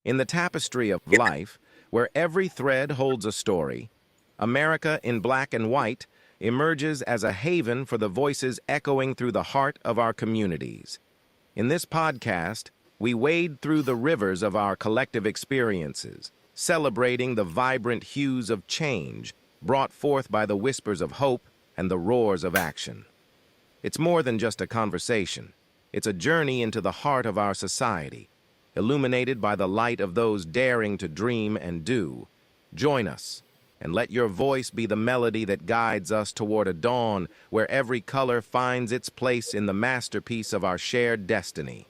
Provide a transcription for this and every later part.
In the tapestry of life, where every thread holds a story, America in Black and White emerges as a haven for the voices echoing through the heart of our communities. In this podcast, we wade through the rivers of our collective experiences, celebrating the vibrant hues of change brought forth by the whispers of hope and the roars of action. It's more than just a conversation. It's a journey into the heart of our society, illuminated by the light of those daring to dream and do. Join us, and let your voice be the melody that guides us toward a dawn where every color finds its place in the masterpiece of our shared destiny.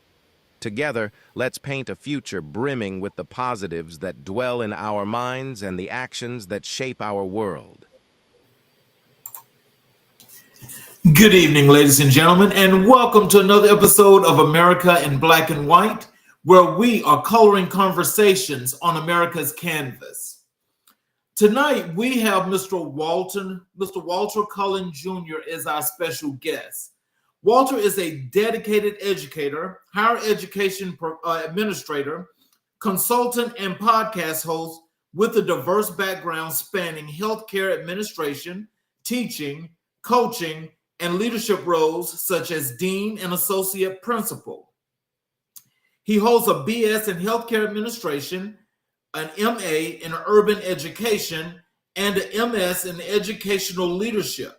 Together, let's paint a future brimming with the positives that dwell in our minds and the actions that shape our world. Good evening, ladies and gentlemen, and welcome to another episode of America in Black and White, where we are coloring conversations on America's canvas. Tonight, we have Mr. Walter Cullin Jr. as our special guest. Walter is a dedicated educator, higher education administrator, consultant, and podcast host with a diverse background spanning healthcare administration, teaching, coaching, and leadership roles such as dean and associate principal. He holds a BS in healthcare administration, an MA in urban education, and an MS in educational leadership.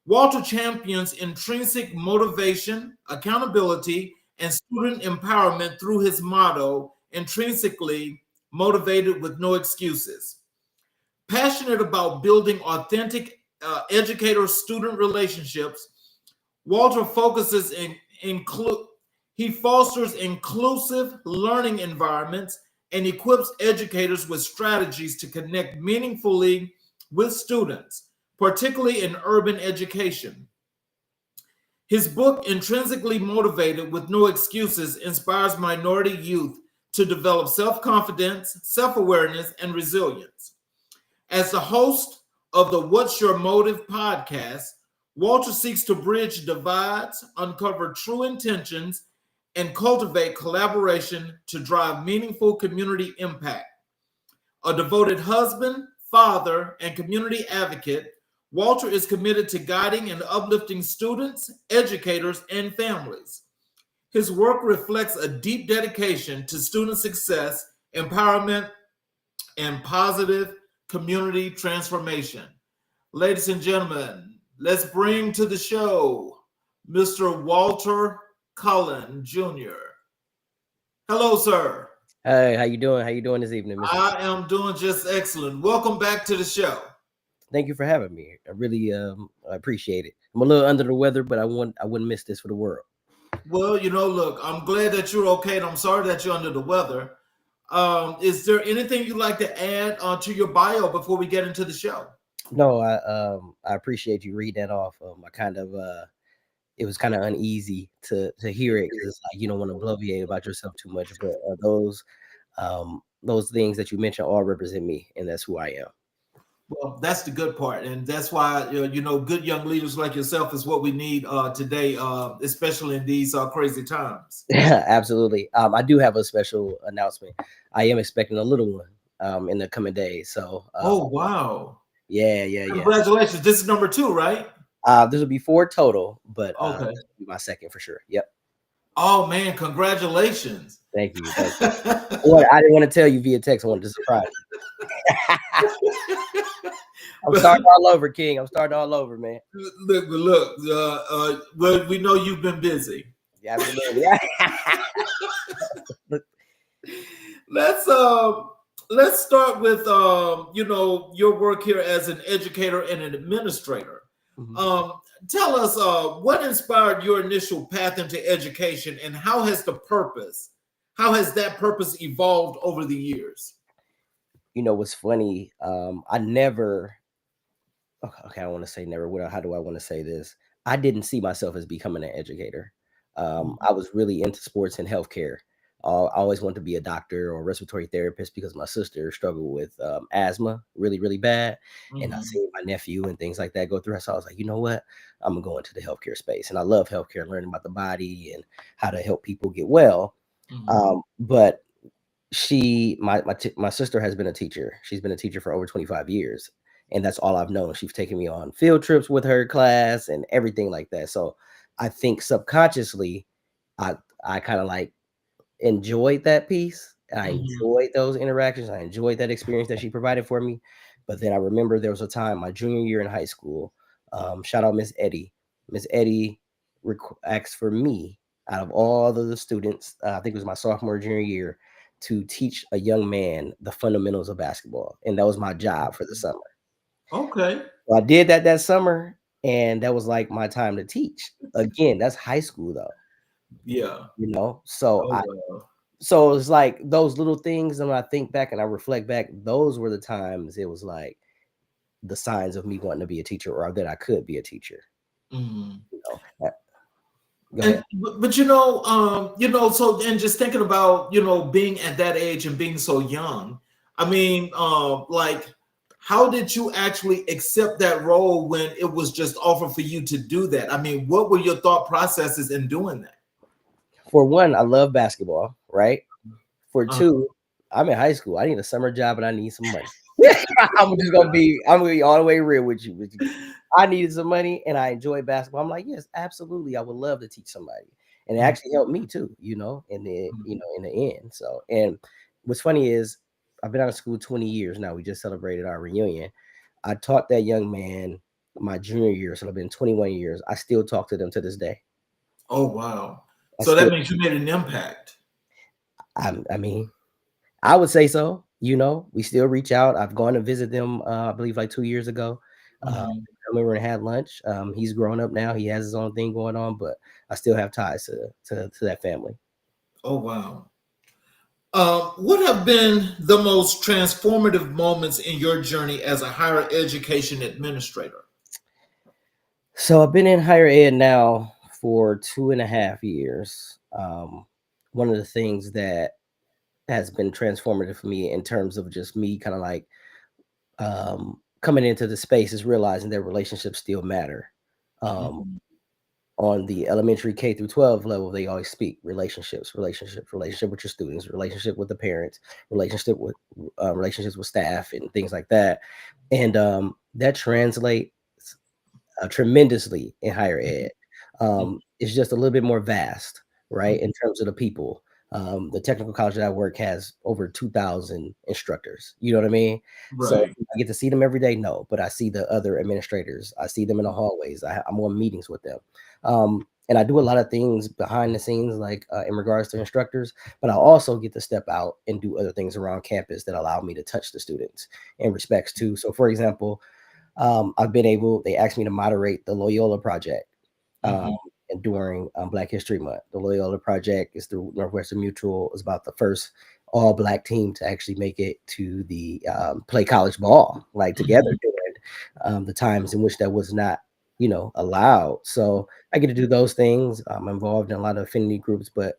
Walter champions intrinsic motivation, accountability, and student empowerment through his motto, intrinsically motivated with no excuses. Passionate about building authentic educator-student relationships, Walter focuses he fosters inclusive learning environments and equips educators with strategies to connect meaningfully with students, particularly in urban education. His book, Intrinsically Motivated with No Excuses, inspires minority youth to develop self-confidence, self-awareness, and resilience. As the host of the What's Your Motive podcast, Walter seeks to bridge divides, uncover true intentions, and cultivate collaboration to drive meaningful community impact. A devoted husband, father, and community advocate, Walter is committed to guiding and uplifting students, educators, and families. His work reflects a deep dedication to student success, empowerment, and positive community transformation. Ladies and gentlemen, let's bring to the show Mr. Walter Cullin Jr. Hello, sir. Hey, how you doing? How you doing this evening, Mr.? I am doing just excellent. Welcome back to the show. Thank you for having me. I really I appreciate it. I'm a little under the weather, but I wouldn't miss this for the world. Well, look, I'm glad that you're okay, and I'm sorry that you're under the weather. Is there anything you'd like to add to your bio before we get into the show? No, I appreciate you reading that off. It was kind of uneasy to hear it because it's like you don't want to bloviate about yourself too much, but those things that you mentioned all represent me, and that's who I am. Well, that's the good part, and that's why good young leaders like yourself is what we need today, especially in these crazy times. Yeah, absolutely. I do have a special announcement. I am expecting a little one in the coming days. So. Oh wow! Yeah. Congratulations! This is number 2, right? This will be 4 total, but okay, this will be my second for sure. Yep. Oh man, congratulations! Thank you. Well, I didn't want to tell you via text. I wanted to surprise you. I'm starting all over, King. I'm starting all over, man. Look. Well, we know you've been busy. Yeah, absolutely. Let's start with your work here as an educator and an administrator. Mm-hmm. Tell us what inspired your initial path into education, and how has that purpose evolved over the years? What's funny? I never. Okay, I want to say never. How do I want to say this? I didn't see myself as becoming an educator. I was really into sports and healthcare. I always wanted to be a doctor or respiratory therapist because my sister struggled with asthma really, really bad. Mm-hmm. And I seen my nephew and things like that go through. So I was like, you know what? I'm going to go into the healthcare space. And I love healthcare, learning about the body and how to help people get well. Mm-hmm. But my sister has been a teacher. She's been a teacher for over 25 years, and that's all I've known. She's taken me on field trips with her class and everything like that. So I think subconsciously, I I kind of like enjoyed that piece. I Mhm. enjoyed those interactions. I enjoyed that experience that she provided for me. But then I remember there was a time my junior year in high school. Shout out Miss Eddie. Miss Eddie asked for me out of all the students. I think it was my sophomore junior year to teach a young man the fundamentals of basketball, and that was my job for the summer. Okay. So I did that summer, and that was like my time to teach. Again, that's high school though, Yeah. you know. So Oh I wow. So it's like those little things, and when I think back and I reflect back, those were the times it was like the signs of me wanting to be a teacher or that I could be a teacher. Mhm. You know, go ahead. And but so and just thinking about being at that age and being so young. I mean, like, how did you actually accept that role when it was just offered for you to do that? I mean, what were your thought processes in doing that? For one, I love basketball, right? For Uh, two, I'm in high school. I need a summer job and I need some money. I'm gonna be all the way real with you. I needed some money and I enjoy basketball. I'm like, yes, absolutely. I would love to teach somebody. And it mhm, actually helped me too, in the end. So, and what's funny is I've been out of school 20 years now. We just celebrated our reunion. I taught that young man my junior year, so it's been 21 years. I still talk to them to this day. oh wow. I So that still, means you made an impact. I mean, I would say so. We still reach out. I've gone to visit them, I believe, like 2 years ago. Mhm. Come over and had lunch. He's grown up now. He has his own thing going on, but I still have ties to that family. Oh wow. What have been the most transformative moments in your journey as a higher education administrator? So I've been in higher ed now for 2.5 years. One of the things that has been transformative for me in terms of just me kind of like coming into the space is realizing that relationships still matter. Um, Mhm. on the elementary K through 12 level, they always speak relationship with your students, relationship with the parents, relationships with staff, and things like that. And that translates tremendously in higher ed. It's just a little bit more vast, right, Mhm. in terms of the people. The technical college that I work has over 2,000 instructors. You know what I mean? So Right. I get to see them every day, no, but I see the other administrators. I see them in the hallways. I'm on meetings with them. And I do a lot of things behind the scenes, like in regards to instructors, but I also get to step out and do other things around campus that allow me to touch the students in respects to. So, for example, they asked me to moderate the Loyola Project um, Mhm. and during Black History Month. The Loyola Project is through Northwestern Mutual. It's about the first all Black team to actually make it to the play college ball, like together Mhm. during the times in which that was not, allowed. So I get to do those things. I'm involved in a lot of affinity groups, but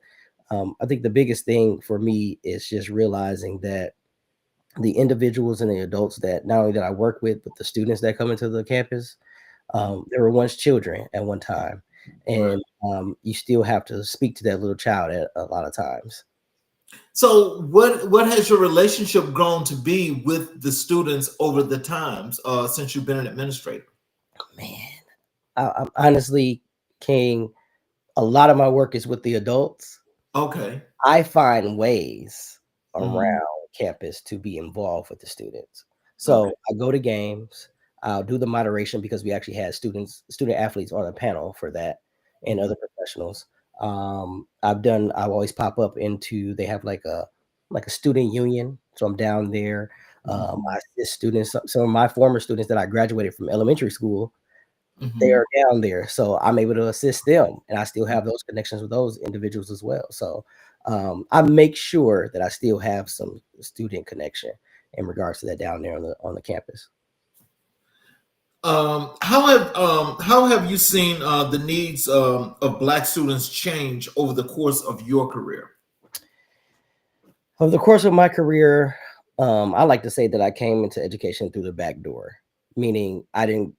I think the biggest thing for me is just realizing that the individuals and the adults that not only that I work with, but the students that come into the campus, they were once children at one time, Right. and you still have to speak to that little child at a lot of times. So, what has your relationship grown to be with the students over the times since you've been an administrator? Man, I'm honestly, King, a lot of my work is with the adults. Okay. I find ways Mhm. around campus to be involved with the students. Okay. So I go to games, I'll do the moderation because we actually had student athletes on a panel for that and Mhm. other professionals. I always pop up into, they have like a student union. So I'm down there. Mhm. I assist students, some of my former students that I graduated from elementary school, they Mhm. are down there, so I'm able to assist them, and I still have those connections with those individuals as well. So, I make sure that I still have some student connection in regards to that down there on the campus. How have you seen the needs of Black students change over the course of your career? Over the course of my career, I like to say that I came into education through the back door, meaning I didn't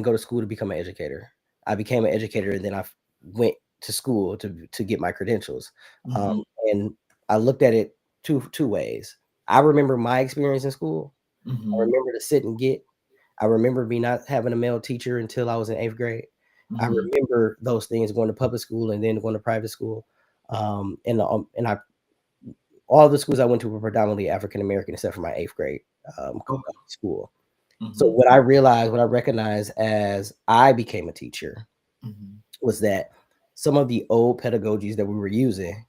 go to school to become an educator. I became an educator, and then went to school to get my credentials. Um, Mhm. and I looked at it. two ways. I remember my experience in school. I Mm-hmm. remember the sit and get. I remember me not having a male teacher until I was in 8th grade. I Mm-hmm. remember those things, going to public school and then going to private school. And I all the schools I went to were predominantly African American, except for my 8th grade Okay. school. So Mm-hmm. what I recognized as I became a teacher Mm-hmm. was that some of the old pedagogies that we were using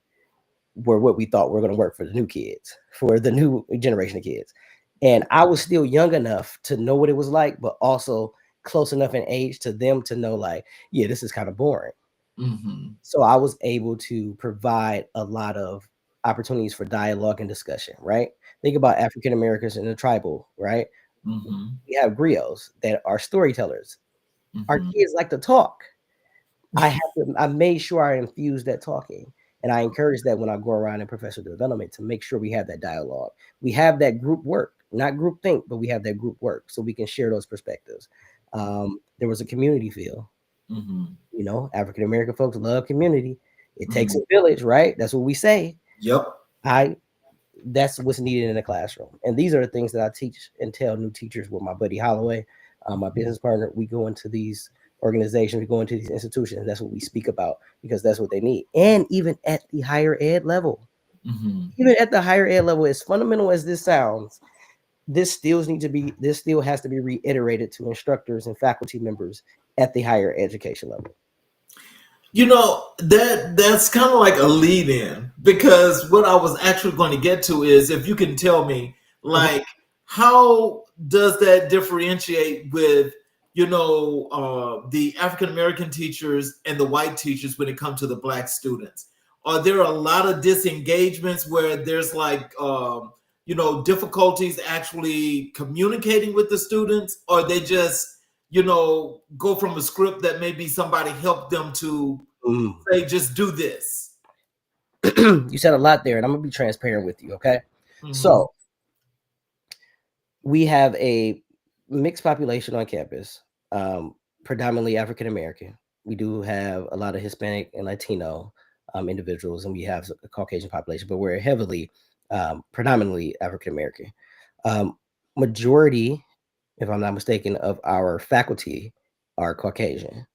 were what we thought were going to work for the new kids, for the new generation of kids. And I was still young enough to know what it was like, but also close enough in age to them to know, like, yeah, this is kind of boring. Mm-hmm. So I was able to provide a lot of opportunities for dialogue and discussion, right? Think about African Americans in the tribal, right? Mm-hmm. We have griots that are storytellers. Our Mm-hmm. kids like to talk. I made sure I infused that talking. And I encourage that when I go around in professional development to make sure we have that dialogue. We have that group work, not group think, but we have that group work so we can share those perspectives. There was a community feel. Mm-hmm. You know, African American folks love community. It takes Mm-hmm. a village, right? That's what we say. Yep. I That's what's needed in the classroom. And these are the things that I teach and tell new teachers with my buddy Holloway, my business partner. We go into these organizations, we go into these institutions. That's what we speak about because that's what they need. And even at the higher ed level, Mm-hmm. even at the higher ed level, as fundamental as this sounds, this still has to be reiterated to instructors and faculty members at the higher education level. You know, that's kind of like a lead in because what I was actually going to get to is if you can tell me, Mhm. like, how does that differentiate with, the African American teachers and the white teachers when it comes to the black students? Are there a lot of disengagements where there's like, difficulties actually communicating with the students, or they just, go from a script that maybe somebody helped them to Mm. say, just do this? You said a lot there, and I'm gonna be transparent with you. Okay, Mm-hmm. so we have a mixed population on campus, predominantly African American. We do have a lot of Hispanic and Latino individuals, and we have a Caucasian population, but we're heavily, predominantly African American. Um, Majority, if I'm not mistaken, of our faculty are Caucasian.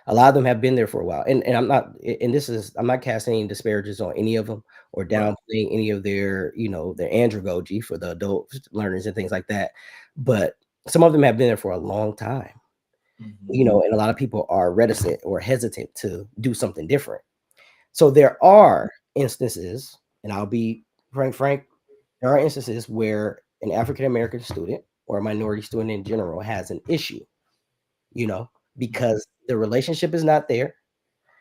A lot of them have been there for a while, and I'm not casting any disparages on any of them or Right. downplaying any of their, their andragogy for the adult learners and things like that. But some of them have been there for a long time, Mm-hmm. and a lot of people are reticent or hesitant to do something different. So there are instances, and I'll be frank, there are instances where an African American student or a minority student in general has an issue, you know, because the relationship is not there,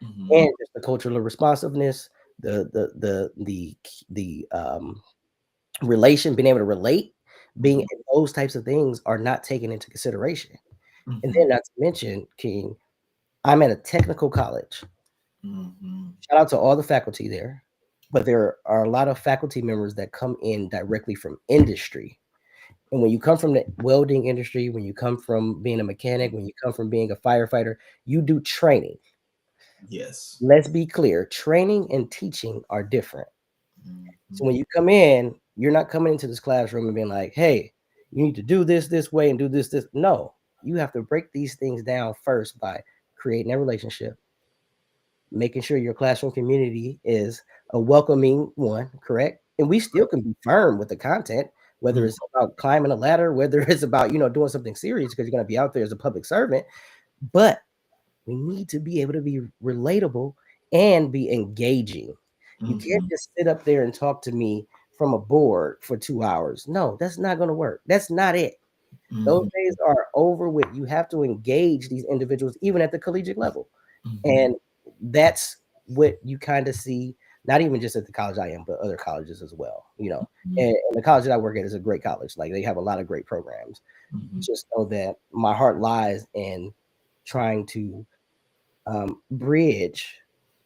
Mm-hmm. and just the cultural responsiveness, the relation, being able to relate, being Mm-hmm. those types of things are not taken into consideration. And Mm-hmm. then, not to mention, King, I'm at a technical college. Mm-hmm. Shout out to all the faculty there, but there are a lot of faculty members that come in directly from industry. And when you come from the welding industry, when you come from being a mechanic, when you come from being a firefighter, you do training. Yes. Let's be clear, training and teaching are different. Mm-hmm. So when you come in, you're not coming into this classroom and being like, hey, you need to do this way and do this. No, you have to break these things down first by creating a relationship, making sure your classroom community is a welcoming one, correct? And we still can be firm with the content, whether Mm-hmm. it's about climbing a ladder, whether it's about, doing something serious because you're going to be out there as a public servant. But we need to be able to be relatable and be engaging. You can't Mm-hmm. just sit up there and talk to me from a board for 2 hours. No, that's not going to work. That's not it. Those Mm-hmm. days are over with. You have to engage these individuals, even at the collegiate level. Mm-hmm. And that's what you kind of see, not even just at the college I am, but other colleges as well. And the college that I work at is a great college. Like, they have a lot of great programs. Mm-hmm. Just know that my heart lies in trying to bridge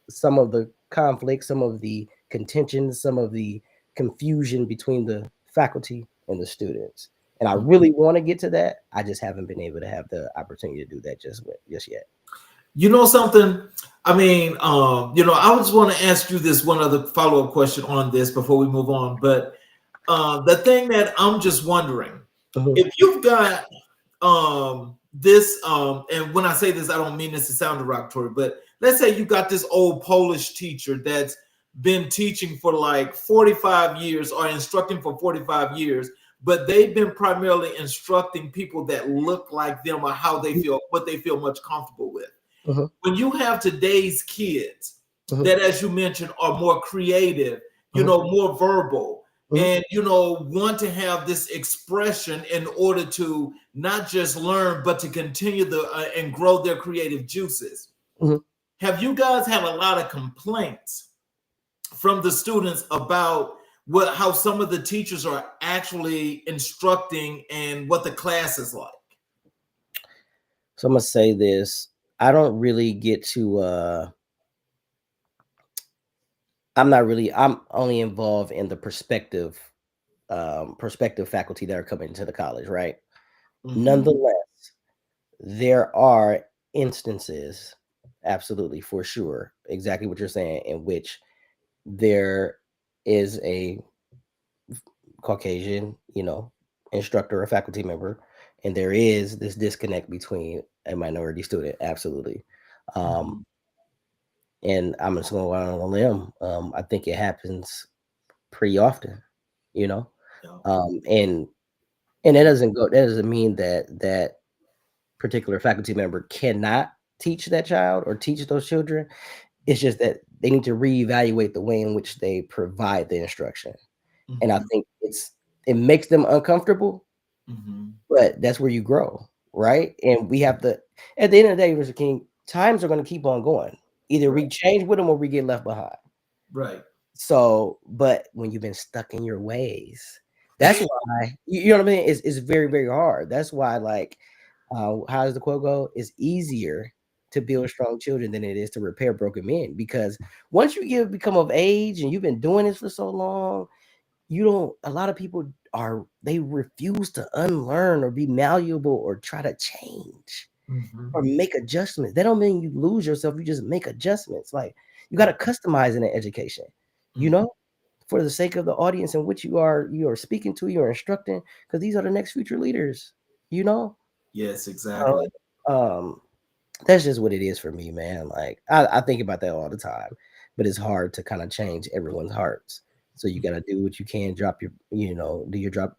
some of the conflict, some of the contention, some of the confusion between the faculty and the students. And I really want to get to that. I just haven't been able to have the opportunity to do that just yet. You know something? I mean, I just want to ask you this one other follow-up question on this before we move on. But the thing that I'm just wondering, Mhm, if you've got this, and when I say this, I don't mean this to sound derogatory, but let's say you got this old Polish teacher that's been teaching for like 45 years or instructing for 45 years, but they've been primarily instructing people that look like them or how they feel, what they feel much comfortable with. mhm, When you have today's kids mhm, that, as you mentioned, are more creative, mhm, more verbal, mhm, and want to have this expression in order to not just learn but to continue and grow their creative juices. mhm. Have you guys had a lot of complaints from the students about how some of the teachers are actually instructing and what the class is like? So I'm gonna say this. I don't really get to I'm only involved in the perspective faculty that are coming to the college, right? Hmm. Nonetheless, there are instances, absolutely for sure, exactly what you're saying, in which there is a Caucasian, instructor or faculty member, and there is this disconnect between a minority student. Absolutely. Um, Hmm. and I'm just going to go out on a limb. I think it happens pretty often, you know, Yeah. and that doesn't mean that particular faculty member cannot teach that child or teach those children. It's just that they need to reevaluate the way in which they provide the instruction. And I Hmm. think it makes them uncomfortable, Hmm. but that's where you grow, right? And we have to, at the end of the day, Mr. King, times are going to keep on going. Either Right. we change with them or we get left behind. Right. So, but when you've been stuck in your ways, that's why you know what I mean. It's very very hard. That's why, like, how does the quote go? It's easier to build strong children than it is to repair broken men, because once you become of age and you've been doing this for so long, you don't. A lot of people they refuse to unlearn or be malleable or try to change Hmm. or make adjustments. That don't mean you lose yourself. You just make adjustments. Like, you got to customize in an education, you Hmm. know, for the sake of the audience in which you are speaking to, you're instructing, because these are the next future leaders, you know. Yes, exactly. Uh, that's just what it is for me, man. Like, I think about that all the time, but it's hard to kind of change everyone's hearts. So you got to do what you can. Drop your, do your drop,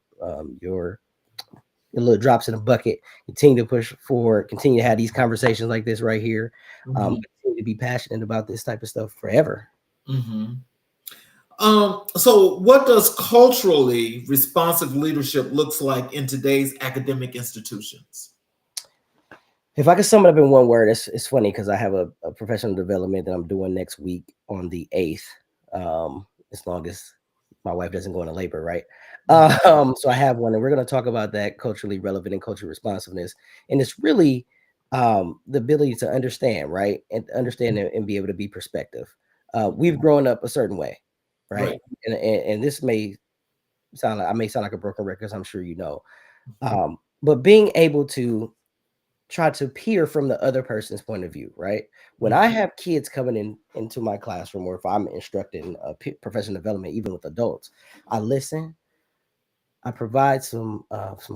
your little drops in the bucket. Continue to push forward. Continue to have these conversations like this right here. Hmm. Continue to be passionate about this type of stuff forever. Hmm. So what does culturally responsive leadership looks like in today's academic institutions? If I could sum it up in one word, it's funny because I have a professional development that I'm doing next week on the 8th. As long as my wife doesn't go into labor, right? So I have one, and we're going to talk about that culturally relevant and cultural responsiveness. And it's really the ability to understand, right? And understand and be able to be perspective. We've grown up a certain way, right? Right. And this I may sound like a broken record, 'cause I'm sure you know. But being able to try to peer from the other person's point of view, right? When I have kids coming into my classroom, or if I'm instructing professional development, even with adults, I listen. I provide some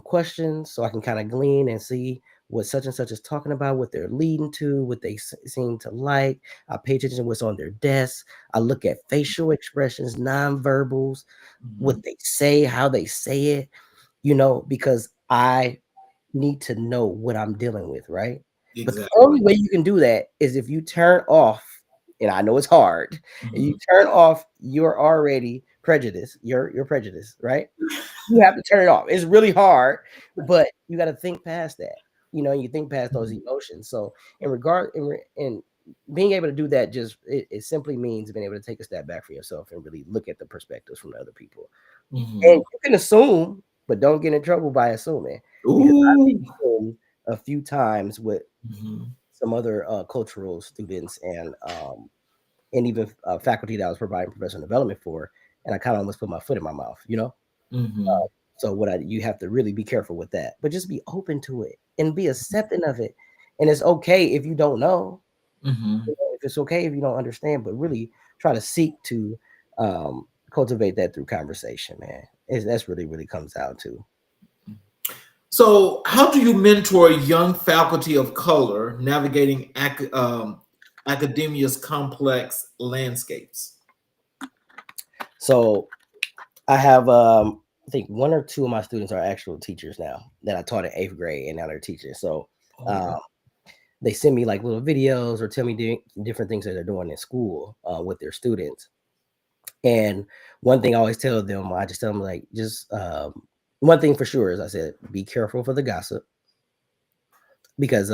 questions so I can kind of glean and see what such and such is talking about, what they're leading to, what they seem to like. I pay attention to what's on their desk. I look at facial expressions, nonverbals, what Mhm. they say, how they say it, because I need to know what I'm dealing with, right? But the Exactly. only way you can do that is if you turn off, and I know it's hard, and you Mhm. turn off your already prejudice, your prejudice, right? You have to turn it off. It's really hard, but you got to think past that. You think past those Mhm. emotions. So in being able to do that, it simply means being able to take a step back for yourself and really look at the perspectives from the other people. And Mhm. you can assume, but don't get in trouble by assuming, because Ooh. I've assumed a few times with Mhm. some other cultural students and even faculty that I was providing professional development for, and I kind of almost put my foot in my mouth. Mhm. So you have to really be careful with that, but just be open to it and be accepting of it. And it's okay if you don't know. Mm-hmm. If it's okay if you don't understand, but really try to seek to cultivate that through conversation, man. That's really comes down to. So, how do you mentor young faculty of color navigating academia's complex landscapes? So I have I think one or two of my students are actual teachers now that I taught in 8th grade and now they're teachers. So Okay. they send me like little videos or tell me different things that they're doing in school with their students. And one thing I always tell them, I just tell them like just one thing for sure is I said be careful for the gossip because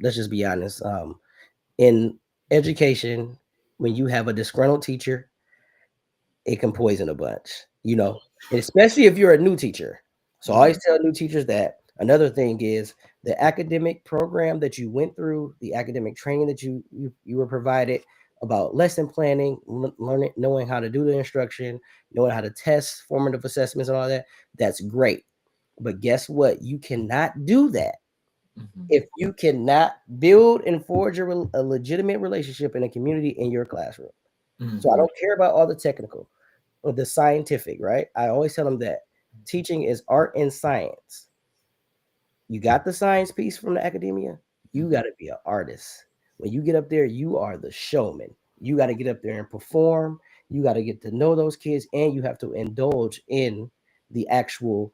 let's just be honest. In education, when you have a disgruntled teacher, it can poison a bunch, and especially if you're a new teacher. So I always tell new teachers that. Another thing is the academic program that you went through, the academic training that you were provided about lesson planning, learning, knowing how to do the instruction, knowing how to test formative assessments and all that. That's great. But guess what? You cannot do that Mhm. if you cannot build and forge a legitimate relationship in a community in your classroom. So I Mhm. don't care about all the technical or the scientific, right? I always tell them that teaching is art and science. You got the science piece from the academia, you got to be an artist. When you get up there, you are the showman. You got to get up there and perform. You got to get to know those kids, and you have to indulge in the actual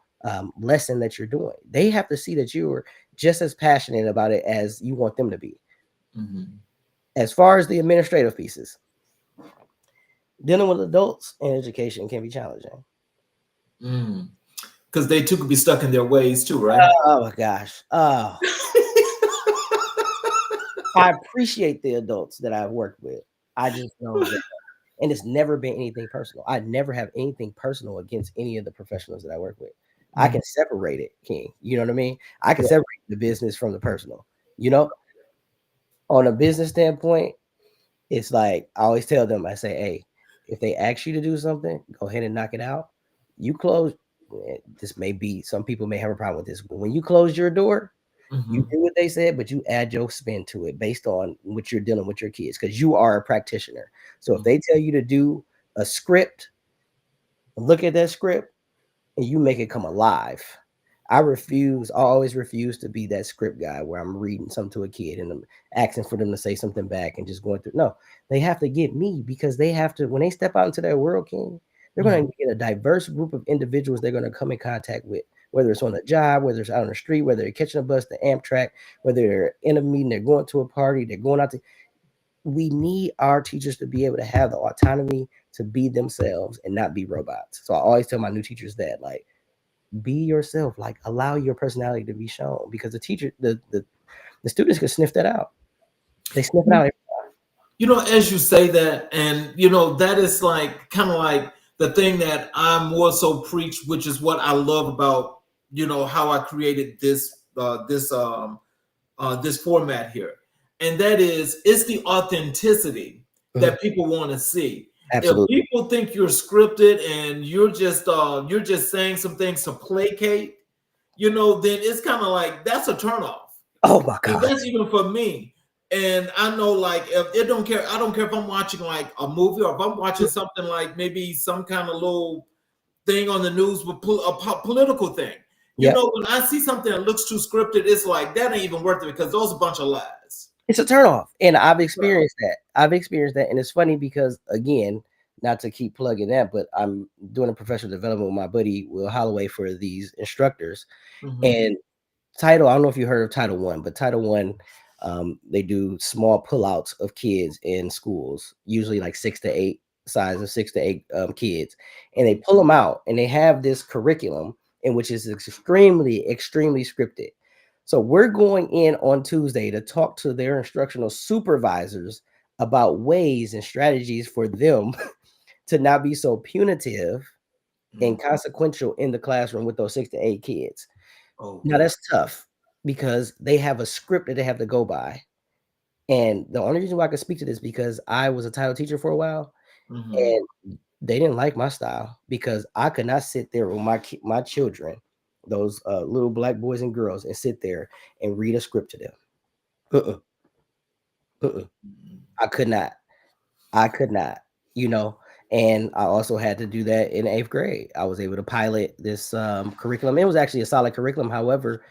lesson that you're doing. They have to see that you are just as passionate about it as you want them to be. Mhm. As far as the administrative pieces, dealing with adults in education can be challenging. Mm. Because they too could be stuck in their ways too, right? Oh my gosh. Oh, I appreciate the adults that I've worked with. I just know that, and it's never been anything personal. I never have anything personal against any of the professionals that I work with. I Mhm. can separate it, King. You know what I mean? I can Yeah. separate the business from the personal. You know, on a business standpoint, it's like I always tell them, I say, hey, if they ask you to do something, go ahead and knock it out. You close. This may be some people may have a problem with this, but when you close your door, you Mhm. do what they said, but you add your spin to it based on what you're dealing with your kids because you are a practitioner. So if Mhm. they tell you to do a script, look at that script and you make it come alive. I always refuse to be that script guy where I'm reading something to a kid and I'm asking for them to say something back and just going through. No, they have to get me because they have to, when they step out into their world, King, they're Mhm. going to get a diverse group of individuals they're going to come in contact with, whether it's on the job, whether it's out on the street, whether they're catching a bus, the Amtrak, whether they're in a meeting, they're going to a party, they're going out to. We need our teachers to be able to have the autonomy to be themselves and not be robots. So I always tell my new teachers that, like, be yourself, like allow your personality to be shown because the teacher the students can sniff that out. They sniff it out. You know, as you say that, and you know, that is like kind of like the thing that I more so preach, which is what I love about, you know, how I created this format here, and that is it's the authenticity Mhm. that people want to see. If Absolutely. people think you're scripted and you're just saying some things to placate, you know, then it's kind of like that's a turnoff. Oh my And god. that's even for me. And I know, like, if it don't care, I don't care if I'm watching like a movie or if I'm watching something like maybe some kind of little thing on the news with political thing. You Yep. know, when I see something that looks too scripted, it's like that ain't even worth it because those are a bunch of lies. It's a turnoff. And I've Right. experienced that. And it's funny because again, not to keep plugging that, but I'm doing a professional development with my buddy Will Holloway for these instructors. Mm-hmm. And Title, I don't know if you heard of Title One, but Title One, they do small pullouts of kids in schools, usually like 6 to 8 size of 6 to 8 kids, and they pull them out and they have this curriculum in which is extremely scripted. So we're going in on Tuesday to talk to their instructional supervisors about ways and strategies for them to not be so punitive Mm. and consequential in the classroom with those 6 to 8 kids. Oh Now God. that's tough because they have a script that they have to go by. And the only reason why I can speak to this because I was a title teacher for a while Mm-hmm. and they didn't like my style because I could not sit there with my children, those little black boys and girls, and sit there and read a script to them. Uh-uh. Mm-mm. I could not. I could not, you know, and I also had to do that in 8th grade. I was able to pilot this curriculum. It was actually a solid curriculum. However,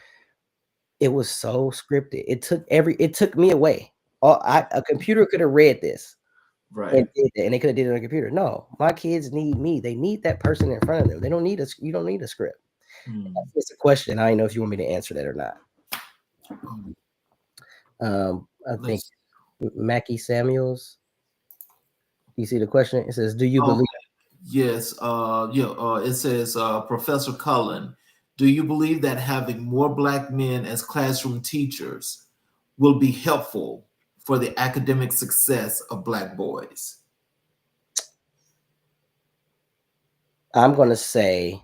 it was so scripted. It took me away. A computer could have read this Right. and they could have did it on a computer. No, my kids need me. They need that person in front of them. They don't need you don't need a script. Mm. It's a question. I don't know if you want me to answer that or not. I think Let's, Mackie Samuels. You see the question? It says, "Do you okay. believe?" Yes. It says, Professor Cullin, do you believe that having more Black men as classroom teachers will be helpful for the academic success of Black boys? I'm going to say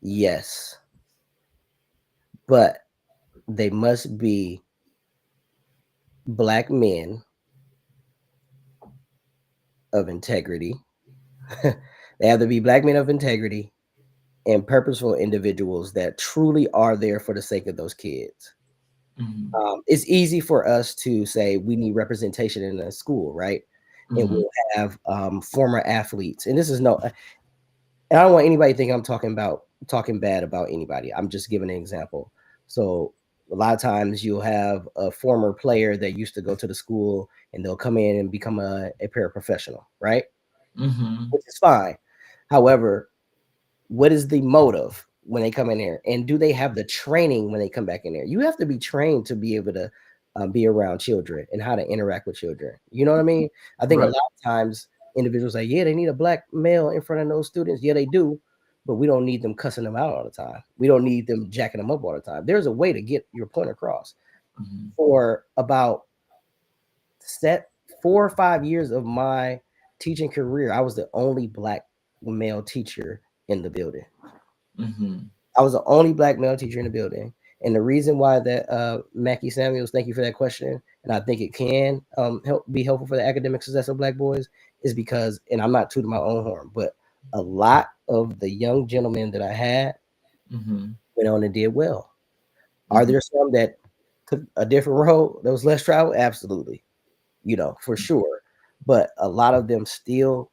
yes, but they must be Black men of integrity. They have to be Black men of integrity and purposeful individuals that truly are there for the sake of those kids. Mhm. It's easy for us to say we need representation in a school, right? And Mhm. we'll have former athletes. And this is no, and I don't want anybody thinking I'm talking bad about anybody. I'm just giving an example. So a lot of times you'll have a former player that used to go to the school and they'll come in and become a paraprofessional, right? Mhm. Which is fine. However, what is the motive when they come in there? And do they have the training when they come back in there? You have to be trained to be able to be around children and how to interact with children. You know what I mean? I think a Right. lot of times individuals say, yeah, they need a Black male in front of those students. Yeah, they do. But we don't need them cussing them out all the time. We don't need them jacking them up all the time. There's a way to get your point across. Mhm. For about 4 or 5 years of my teaching career, I was the only Black male teacher in the building. Mhm. I was the only Black male teacher in the building. And the reason why that Mackie Samuels, thank you for that question, and I think it can be helpful for the academic success of Black boys, is because, and I'm not tooting my own horn, but a lot of the young gentlemen that I had Mhm. went on and did well. Are Mhm. there some that took a different road that was less travel? Absolutely, for sure. But a lot of them still.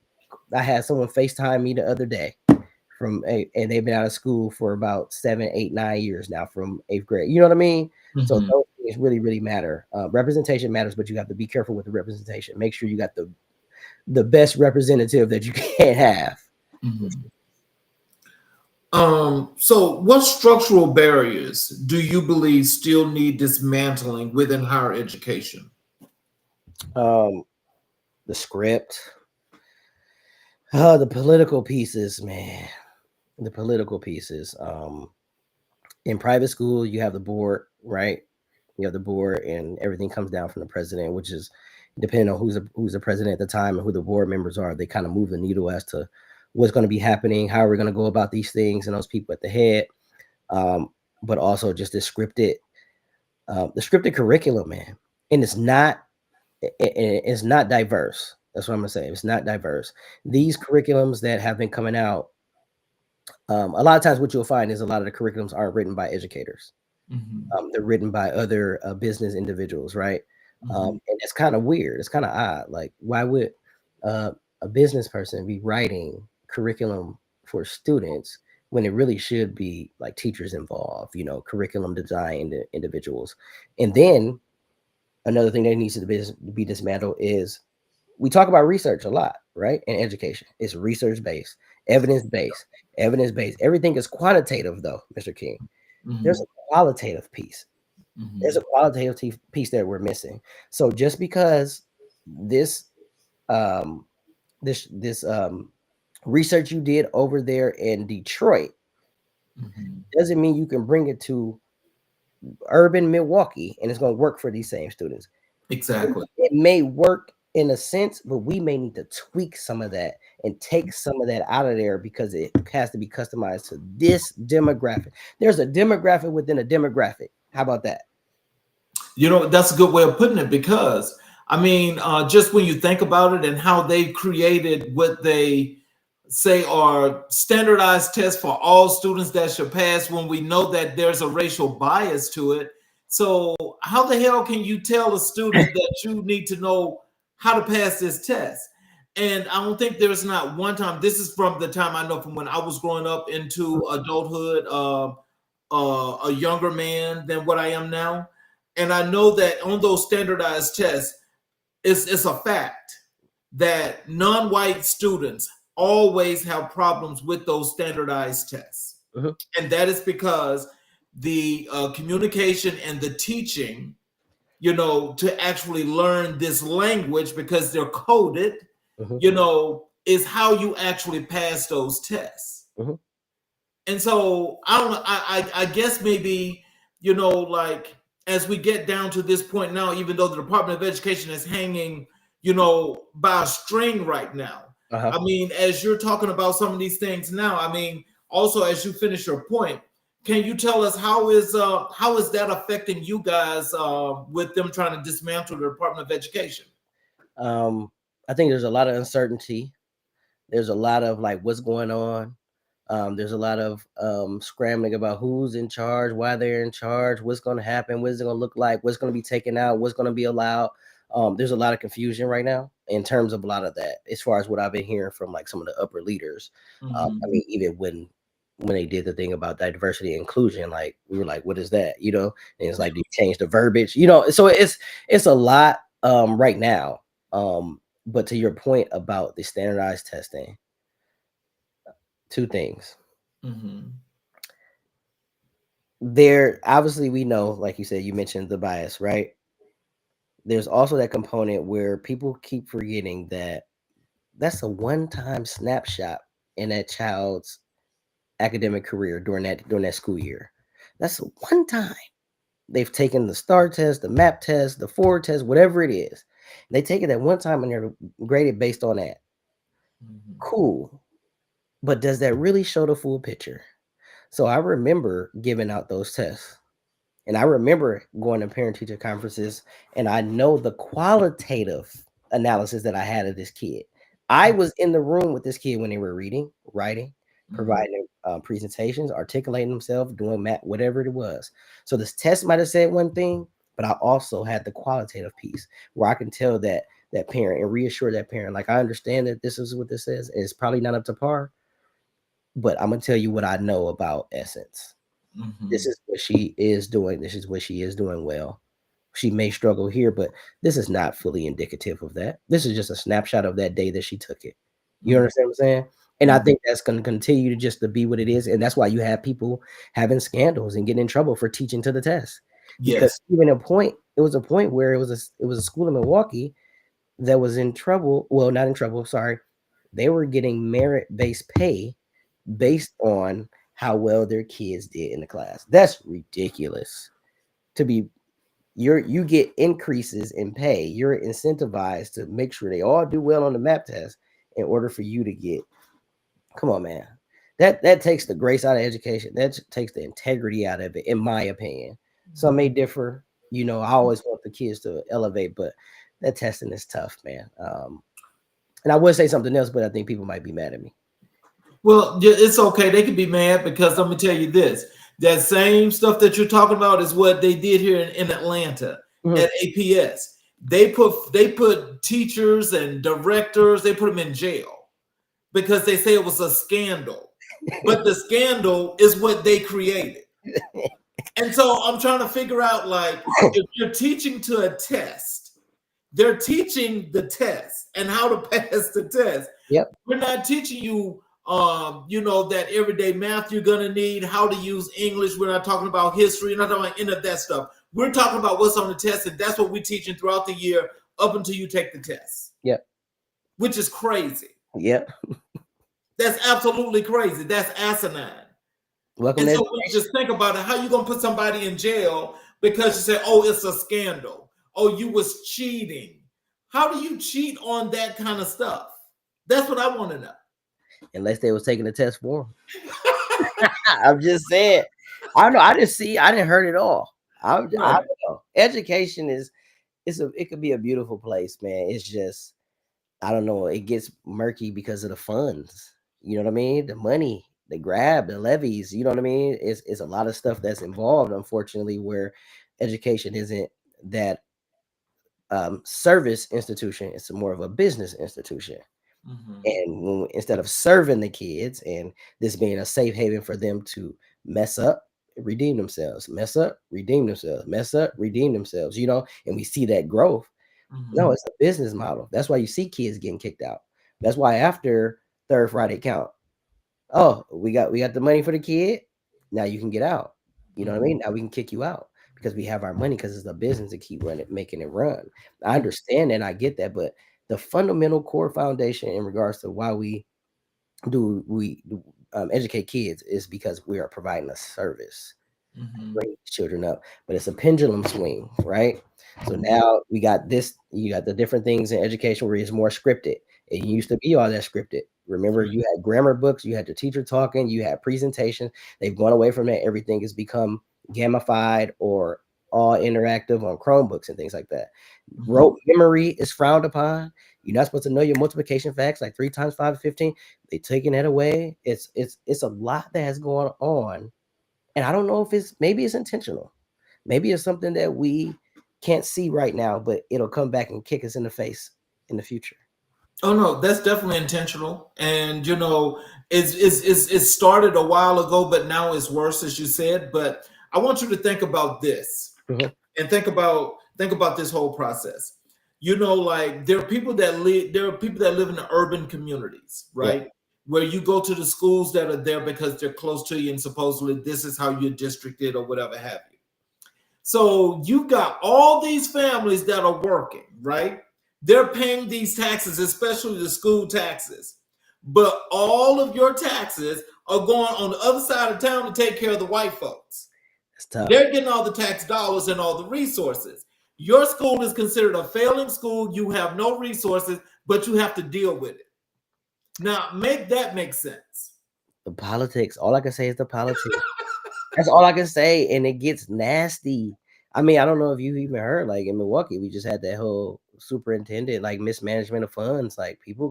I had someone FaceTime me the other day and they've been out of school for about 7, 8, 9 years now from 8th grade. You know what I mean? So Mhm. those things really, really matter. Representation matters, but you have to be careful with the representation. Make sure you got the best representative that you can have. Mhm. So what structural barriers do you believe still need dismantling within higher education? Um, the script, the political pieces, man. The political pieces. In private school, you have the board, right? You have the board, and everything comes down from the president, which is depending on who's the president at the time and who the board members are. They kind of move the needle as to what's going to be happening, how we're going to go about these things, and those people at the head. Um, but also just the scripted curriculum, man, and it's not diverse. That's what I'm gonna say. It's not diverse. These curriculums that have been coming out, a lot of times what you'll find is a lot of the curriculums aren't written by educators. Mhm. They're written by other business individuals, right? Mhm. And it's kind of weird. It's kind of odd. Like, why would uh, a business person be writing curriculum for students when it really should be like teachers involved? Curriculum design individuals. And then another thing that needs to be dismantled is we talk about research a lot, right? In education, it's research based, evidence based, evidence based. Everything is quantitative, though, Mr. King. There's Mhm. a qualitative piece. There's a Mhm. qualitative piece that we're missing. So just because this um this research you did over there in Detroit Mhm. doesn't mean you can bring it to urban Milwaukee and it's going to work for these same students. Exactly. It may work in a sense, but we may need to tweak some of that and take some of that out of there because it has to be customized to this demographic. There's a demographic within a demographic. How about that? That's a good way of putting it because, I mean, just when you think about it and how they created what they say are standardized tests for all students that should pass, when we know that there's a racial bias to it, So how the hell can you tell a student that you need to know how to pass this test? And I don't think there's not one time. This is from the time I know from when I was growing up into adulthood, a younger man than what I am now. And I know that on those standardized tests, it's a fact that non-white students always have problems with those standardized tests. And that is because the communication and the teaching, to actually learn this language because they're coded, is how you actually pass those tests. And so I don't know, I guess maybe, like as we get down to this point now, even though the Department of Education is hanging, by a string right now. I mean, as you're talking about some of these things now, I mean, also as you finish your point, can you tell us how is that affecting you guys with them trying to dismantle the Department of Education? I think there's a lot of uncertainty. There's a lot of like what's going on. There's a lot of scrambling about who's in charge, why they're in charge, what's going to happen, what's it going to look like, what's going to be taken out, what's going to be allowed. There's a lot of confusion right now in terms of a lot of that, as far as what I've been hearing from like some of the upper leaders. I mean, even when they did the thing about diversity and inclusion, like we were like, what is that? And it's like, you change the verbiage, so it's a lot right now. But to your point about the standardized testing, two things. There, obviously, we know, like you said, you mentioned the bias, right? There's also that component where people keep forgetting that that's a one-time snapshot in that child's academic career during that school year. That's a one time. They've taken the STAR test, the MAP test, the FORWARD test, whatever it is. They take it at one time and they're graded based on that. Cool. But does that really show the full picture? So I remember giving out those tests. And I remember going to parent-teacher conferences, and I know the qualitative analysis that I had of this kid. I was in the room with this kid when they were reading, writing, providing presentations, articulating themselves, doing math, whatever it was. So this test might have said one thing, but I also had the qualitative piece where I can tell that parent and reassure that parent, like, I understand that this is what this is. It's probably not up to par, but I'm gonna tell you what I know about Essence. This is what she is doing. This is what she is doing well. She may struggle here, but this is not fully indicative of that. This is just a snapshot of that day that she took it. You understand what I'm saying? And I think that's going to continue to just to be what it is. And that's why you have people having scandals and getting in trouble for teaching to the test. Because even it was a point where it was a school in Milwaukee that was in trouble. Well, not in trouble, sorry. They were getting merit-based pay based on how well their kids did in the class. That's ridiculous. You get increases in pay. You're incentivized to make sure they all do well on the MAP test in order for you to get. Come on, man. That takes the grace out of education. That takes the integrity out of it, in my opinion. Some may differ. I always want the kids to elevate, but that testing is tough, man. And I would say something else, but I think people might be mad at me. Well, it's okay. They can be mad because let me tell you this. That same stuff that you're talking about is what they did here in Atlanta at APS. They put teachers and directors, they put them in jail because they say it was a scandal. But the scandal is what they created. And so I'm trying to figure out, like, if you're teaching to a test, they're teaching the test and how to pass the test. Yep. We're not teaching you that everyday math you're gonna need, how to use English. We're not talking about history, we're not talking about any of that stuff. We're talking about what's on the test, and that's what we're teaching throughout the year up until you take the test. Yep. Which is crazy. Yep. That's absolutely crazy. That's asinine. Welcome. And so when you just think about it, how you gonna put somebody in jail because you say, oh, it's a scandal, oh, you was cheating? How do you cheat on that kind of stuff? That's what I want to know. Unless they was taking the test for them. I'm just saying. I don't know. I didn't heard it all. I don't know. Education it could be a beautiful place, man. It's just, I don't know. It gets murky because of the funds. You know what I mean? The money, the grab, the levies. You know what I mean? It's a lot of stuff that's involved, unfortunately, where education isn't that service institution, it's more of a business institution. And instead of serving the kids and this being a safe haven for them to mess up, redeem themselves, mess up, redeem themselves, mess up, redeem themselves, and we see that growth. No, it's a business model. That's why you see kids getting kicked out. That's why after third Friday count, oh, we got the money for the kid. Now you can get out. You know what I mean? Now we can kick you out because we have our money because it's a business to keep running, making it run. I understand and I get that, but the fundamental core foundation in regards to why we educate kids is because we are providing a service, bring children up, but it's a pendulum swing, right? So now we got this, you got the different things in education where it's more scripted. It used to be all that scripted. Remember, you had grammar books, you had the teacher talking, you had presentation. They've gone away from that. Everything has become gamified or all interactive on Chromebooks and things like that. Rote memory is frowned upon. You're not supposed to know your multiplication facts like 3 times 5 is 15. They taking that away. It's a lot that has gone on. And I don't know if maybe it's intentional. Maybe it's something that we can't see right now, but it'll come back and kick us in the face in the future. Oh no, that's definitely intentional, and it started a while ago, but now it's worse, as you said. But I want you to think about this, and think about this whole process. Like there are people that live in the urban communities, right? Yeah. Where you go to the schools that are there because they're close to you, and supposedly this is how you're districted or whatever have you. So you got all these families that are working, right? They're paying these taxes, especially the school taxes. But all of your taxes are going on the other side of town to take care of the white folks. That's tough. They're getting all the tax dollars and all the resources. Your school is considered a failing school. You have no resources, but you have to deal with it. Now, make that make sense. The politics. All I can say is the politics. That's all I can say. And it gets nasty. I mean, I don't know if you even heard, like in Milwaukee, we just had that whole superintendent, like mismanagement of funds. Like people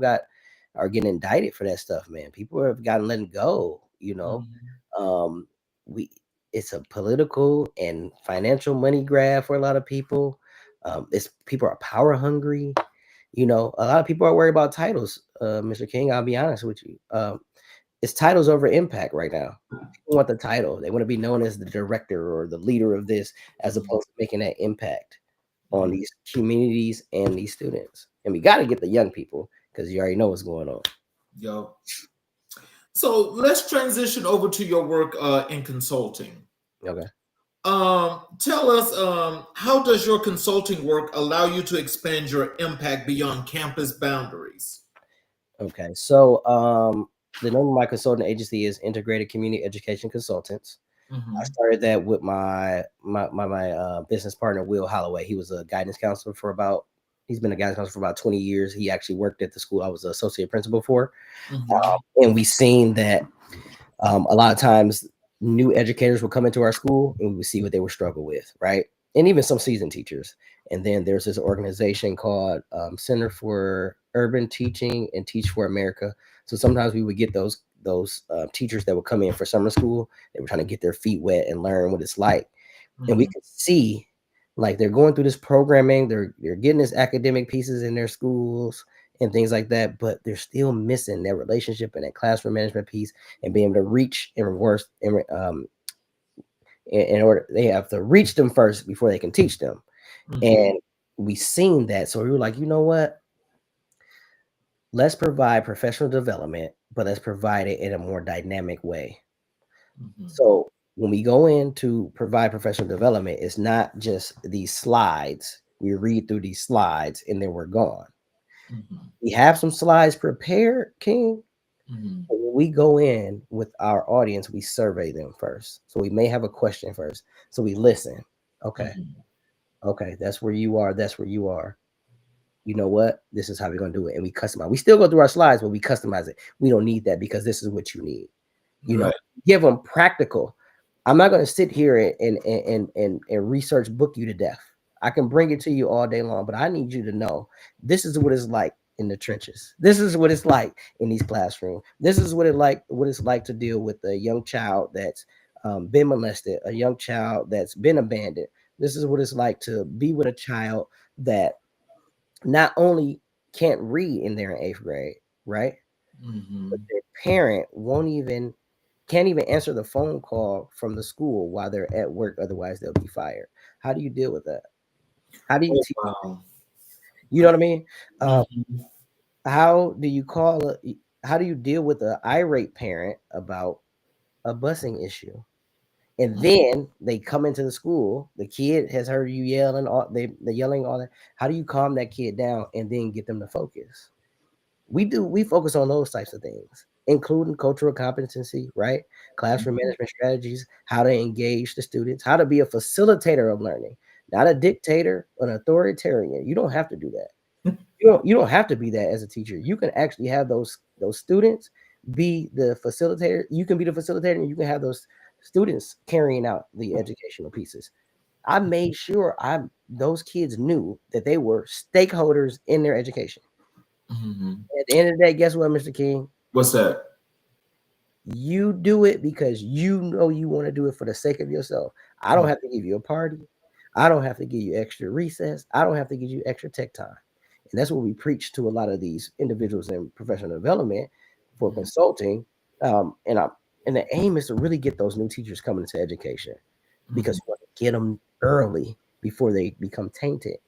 are getting indicted for that stuff, man. People have gotten let go, it's a political and financial money grab for a lot of people. People are power hungry. A lot of people are worried about titles. Mr. King, I'll be honest with you. It's titles over impact right now. People want the title. They want to be known as the director or the leader of this, as opposed to making that impact on these communities and these students. And we got to get the young people because you already know what's going on. Yo. So let's transition over to your work in consulting. Okay. Tell us, how does your consulting work allow you to expand your impact beyond campus boundaries? Okay. So the name of my consulting agency is Integrated Community Education Consultants. I started that with my business partner, Will Holloway. He was a guidance counselor he's been a guidance counselor for about 20 years. He actually worked at the school I was an associate principal for. And we've seen that a lot of times new educators will come into our school and we would see what they would struggle with, right? And even some seasoned teachers. And then there's this organization called Center for Urban Teaching and Teach for America. So sometimes we would get those teachers that would come in for summer school. They were trying to get their feet wet and learn what it's like. And we could see like they're going through this programming, they're getting this academic pieces in their schools and things like that, but they're still missing that relationship and that classroom management piece and being able to reach and reverse in order they have to reach them first before they can teach them. And we seen that. So we were like, you know what? Let's provide professional development, but let's provide it in a more dynamic way. So when we go in to provide professional development, it's not just these slides. We read through these slides and then we're gone. We have some slides prepared, King. But when we go in with our audience, we survey them first. So we may have a question first. So we listen. Okay. Okay, that's where you are. That's where you are. You know what? This is how we're going to do it. And we customize. We still go through our slides, but we customize it. We don't need that because this is what you need. Give them practical. I'm not going to sit here and research book you to death. I can bring it to you all day long, but I need you to know this is what it's like in the trenches. This is what it's like in these classrooms. This is what it's like to deal with a young child that's been molested, a young child that's been abandoned, This is what it's like to be with a child that not only can't read in their 8th grade, right? But their parent can't even answer the phone call from the school while they're at work. Otherwise, they'll be fired. How do you deal with that? How do you, Oh, wow. you know what I mean? Mhm. How do you how do you deal with an irate parent about a busing issue? And then they come into the school. The kid has heard you yelling, they yelling all that. How do you calm that kid down and then get them to focus? We focus on those types of things, including cultural competency, right? Classroom management strategies, how to engage the students, how to be a facilitator of learning, not a dictator, an authoritarian. You don't have to do that. You don't have to be that as a teacher. You can actually have those students be the facilitator. You can be the facilitator, and you can have those students carrying out the educational pieces. I made sure those kids knew that they were stakeholders in their education. Mhm. At the end of the day, guess what, Mr. King? What's that? You do it because you know you want to do it for the sake of yourself. I don't have to give you a party. I don't have to give you extra recess. I don't have to give you extra tech time. And that's what we preach to a lot of these individuals in professional development for consulting. And the aim is to really get those new teachers coming into education because we want to get them early before they become tainted.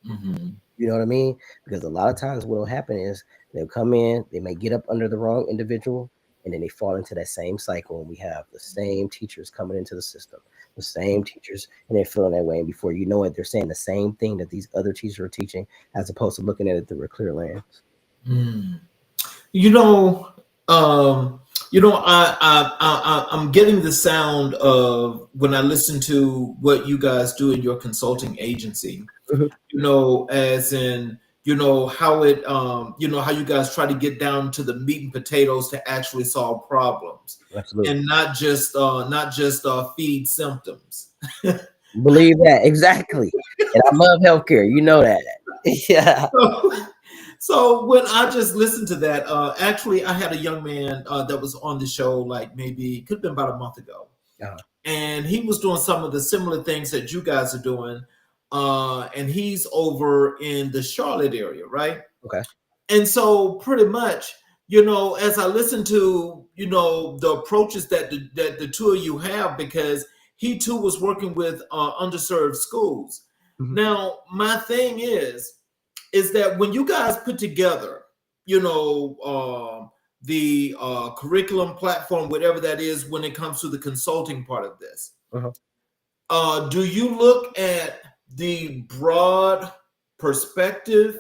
Mhm. You know what I mean? Because a lot of times what will happen is they'll come in, they may get up under the wrong individual, and then they fall into that same cycle. And we have the same teachers coming into the system, the same teachers, and they're feeling that way. And before you know it, they're saying the same thing that these other teachers are teaching, as opposed to looking at it through a clear lens. Mm. You know, um, I'm getting the sound of when I listen to what you guys do in your consulting agency. Mhm. As in, how it, how you guys try to get down to the meat and potatoes to actually solve problems, Absolutely. and not just feed symptoms. Believe that. Exactly. And I love healthcare. You know that. Yeah. So when I just listened to that, actually, I had a young man that was on the show, like maybe could have been about a month ago, Uh-huh. and he was doing some of the similar things that you guys are doing, and he's over in the Charlotte area, right? Okay. And so, pretty much, as I listen to the approaches that the two of you have, because he too was working with underserved schools. Mhm. Now, my thing is that when you guys put together, you know, the curriculum platform, whatever that is, when it comes to the consulting part of this, Uh-huh. do you look at the broad perspective?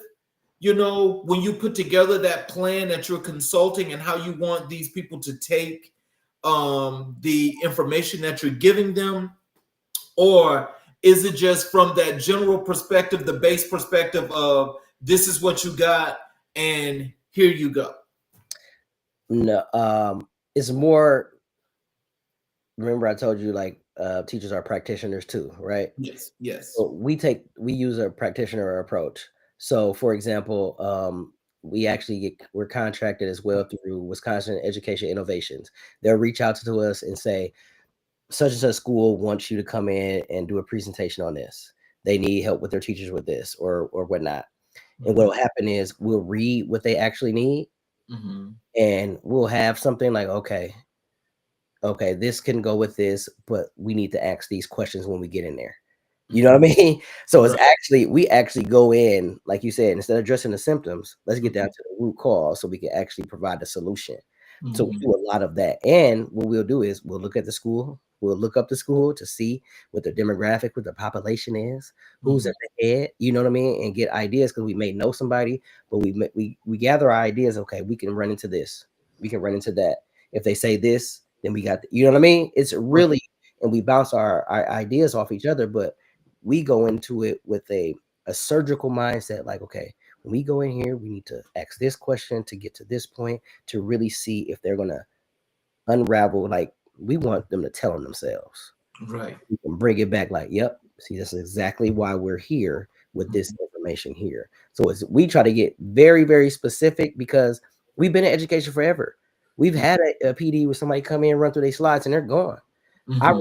When you put together that plan that you're consulting and how you want these people to take the information that you're giving them, or is it just from that general perspective, the base perspective of this is what you got and here you go? No, it's more. Remember, I told you like teachers are practitioners too, right? Yes, yes. So we use a practitioner approach. So, for example, we're contracted as well through Wisconsin Education Innovations. They'll reach out to us and say, such and such school wants you to come in and do a presentation on this. They need help with their teachers with this or whatnot. And what will happen is we'll read what they actually need, Mm-hmm. and we'll have something like, okay, this can go with this, but we need to ask these questions when we get in there. You know what I mean? So it's Right. actually we actually go in, like you said, instead of addressing the symptoms, let's get down to the root cause so we can actually provide a solution. So we Mm-hmm. do a lot of that. And what we'll do is we'll look at the school, we'll look up the school to see what the demographic, what the population is, who's Mm-hmm. at the head, you know what I mean, and get ideas because we may know somebody, but we gather our ideas. Okay, we can run into this, we can run into that. If they say this, then we got you know what I mean? It's really, and we bounce our ideas off each other, but we go into it with a surgical mindset, like, okay, when we go in here, we need to ask this question to get to this point to really see if they're gonna unravel. Like, we want them to tell them themselves. Right. We can bring it back, like, yep, see, this is exactly why we're here with this information here. So we try to get very, very specific because we've been in education forever. We've had a PD where somebody come in, run through their slides, and they're gone. I Mm-hmm.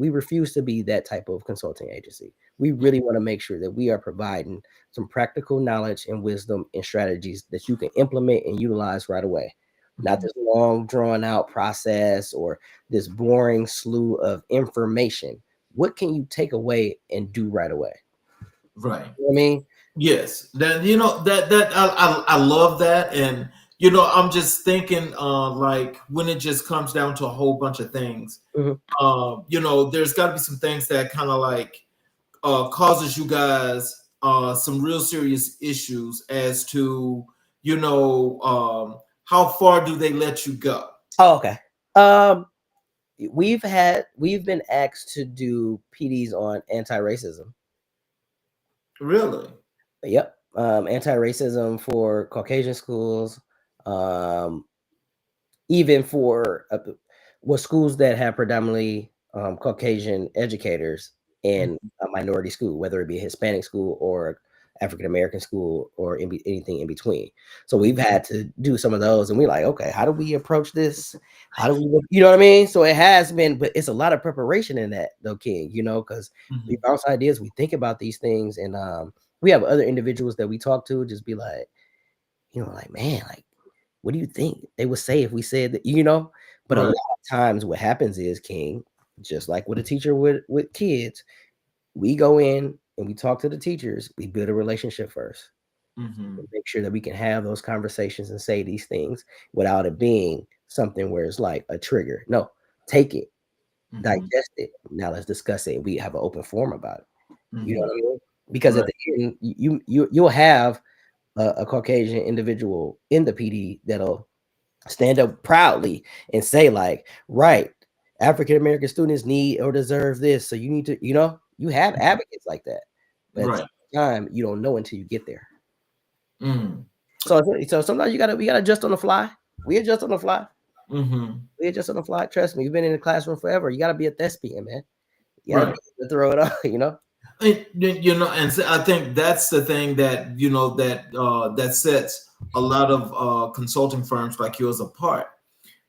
refuse to be that type of consulting agency. We really want to make sure that we are providing some practical knowledge and wisdom and strategies that you can implement and utilize right away. Not this long drawn out process or this boring slew of information. What can you take away and do right away? Right. You know what I mean? Yes. That I love that. And I'm just thinking like when it just comes down to a whole bunch of things, there's got to be some things that kind of like causes you guys some real serious issues as to how far do they let you go? Oh, okay. We've been asked to do PDs on anti-racism. Really? Yep. Anti-racism for Caucasian schools, even for schools that have predominantly Caucasian educators in a minority school, whether it be a Hispanic school or African American school or anything in between. So we've had to do some of those, and we're like, okay, how do we approach this? How do we, you know what I mean? So it has been, but it's a lot of preparation in that, though, King. Because we bounce ideas, we think about these things, and we have other individuals that we talk to, just be like, like, man, like, what do you think they would say if we said that, But a lot of times what happens is, King, just like with a teacher with kids, we go in and we talk to the teachers, we build a relationship first. Make sure that we can have those conversations and say these things without it being something where it's like a trigger. No, take it, digest it. Now let's discuss it. We have an open forum about it. You know what I mean? Because at the end, you'll have a Caucasian individual in the PD that'll stand up proudly and say, like, right, African American students need or deserve this. So you need to, you have advocates like that. But at the same time, you don't know until you get there. So sometimes we gotta adjust on the fly. We adjust on the fly. We adjust on the fly. Trust me, you've been in the classroom forever. You gotta be a thespian, man. You gotta be able to throw it on, And so I think that's the thing that that sets a lot of consulting firms like yours apart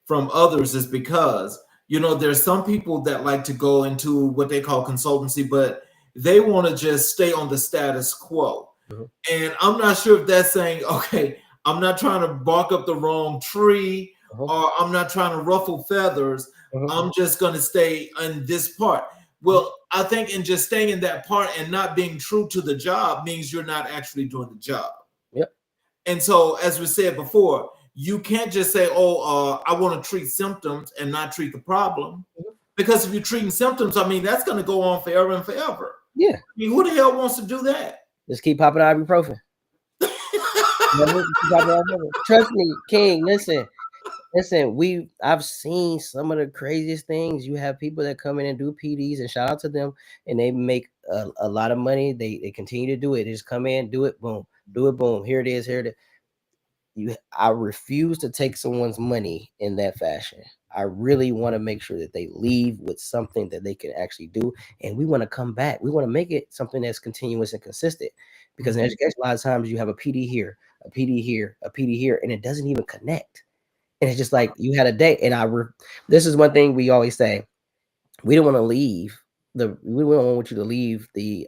from others, is because there's some people that like to go into what they call consultancy, but they want to just stay on the status quo. And I'm not sure if that's saying, okay, I'm not trying to bark up the wrong tree, or I'm not trying to ruffle feathers. I'm just going to stay in this part. Well, I think in just staying in that part and not being true to the job means you're not actually doing the job. Yep. And so, as we said before, you can't just say, I want to treat symptoms and not treat the problem. Because if you're treating symptoms, I mean, that's going to go on forever and forever. Yeah. I mean, who the hell wants to do that? Just keep popping ibuprofen. Trust me, King, listen, I've seen some of the craziest things. You have people that come in and do PDs, and shout out to them, and they make a lot of money. They continue to do it. They just come in, do it, boom, here it is, I refuse to take someone's money in that fashion. I really want to make sure that they leave with something that they can actually do, and we want to come back. We want to make it something that's continuous and consistent, because in education, a lot of times you have a PD here, a PD here, a PD here, and it doesn't even connect. And it's just like you had a day. And this is one thing we always say: we don't want to leave we don't want you to leave the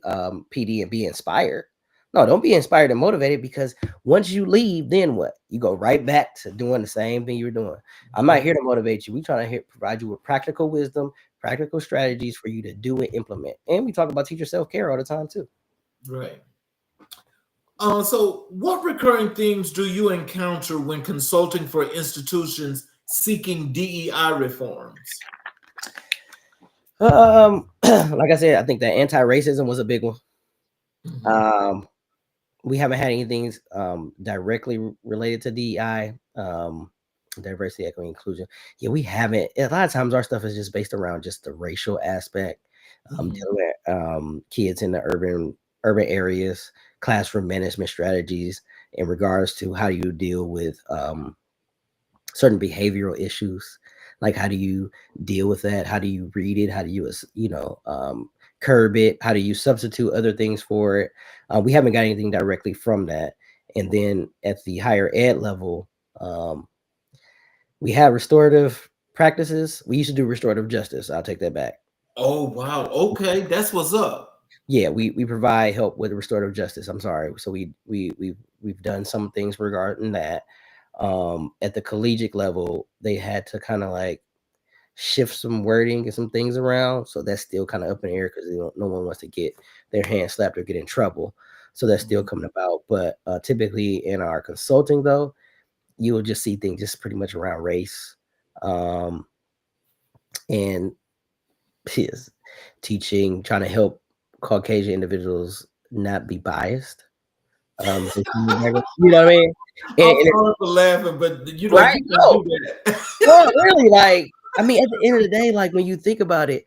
PD and be inspired. No, don't be inspired and motivated, because once you leave, then what? You go right back to doing the same thing you're doing. I'm not here to motivate you. We're trying to provide you with practical wisdom, practical strategies for you to do and implement. And we talk about teacher self-care all the time too. Right. So what recurring themes do you encounter when consulting for institutions seeking DEI reforms? Like I said, I think that anti-racism was a big one. We haven't had anything directly related to DEI, diversity, equity, inclusion. Yeah, we haven't. A lot of times our stuff is just based around just the racial aspect, dealing with kids in the urban areas, classroom management strategies in regards to how you deal with certain behavioral issues. Like, how do you deal with that? How do you read it? How do you, curb it? How do you substitute other things for it? We haven't got anything directly from that. And then at the higher ed level, we have restorative practices. We used to do restorative justice. I'll take that back. Oh wow. Okay, that's what's up. Yeah, we provide help with restorative justice. I'm sorry. So we've done some things regarding that. At the collegiate level, they had to kind of like shift some wording and some things around. So that's still kind of up in the air because no one wants to get their hand slapped or get in trouble. So that's still coming about. But typically in our consulting, though, you will just see things just pretty much around race, and yes, teaching, trying to help Caucasian individuals not be biased. You know what I mean? I'm sorry for laughing, but you know Right? you can No, do that. no, really. Like, I mean, at the end of the day, like when you think about it,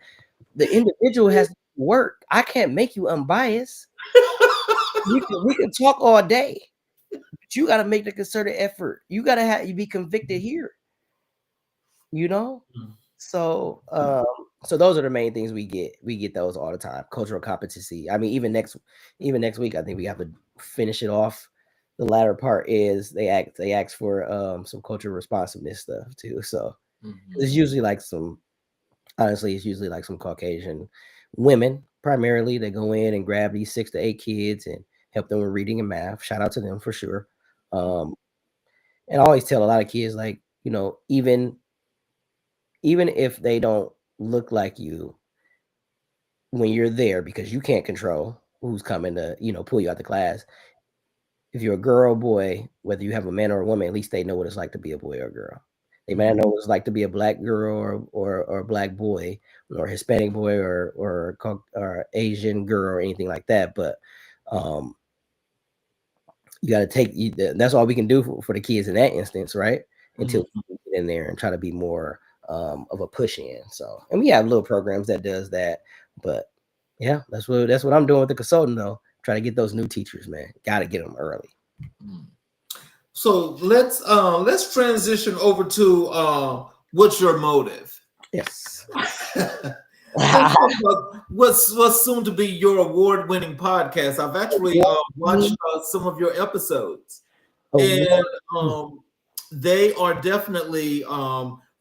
the individual has to work. I can't make you unbiased. We can talk all day, but you got to make the concerted effort. You got to have you be convicted here. You know. So, so those are the main things we get. We get those all the time. Cultural competency. I mean, even next week, I think we have to finish it off. The latter part is they ask for some cultural responsiveness stuff too. So it's usually like it's usually like some Caucasian women primarily. They go in and grab these 6 to 8 kids and help them with reading and math. Shout out to them for sure. And I always tell a lot of kids like, even if they don't look like you when you're there, because you can't control who's coming to pull you out the class. If you're a girl or boy, whether you have a man or a woman, at least they know what it's like to be a boy or a girl. They may not know what it's like to be a black girl or a black boy or a Hispanic boy or Asian girl or anything like that, but you got to that's all we can do for the kids in that instance, right? Until we get in there and try to be more of a push in. So, and we have little programs that does that, but yeah, that's what I'm doing with the consultant though. Try to get those new teachers, man. Got to get them early. So let's transition over to what's your motive? Yes. What's soon to be your award-winning podcast? I've actually watched some of your episodes, and they are definitely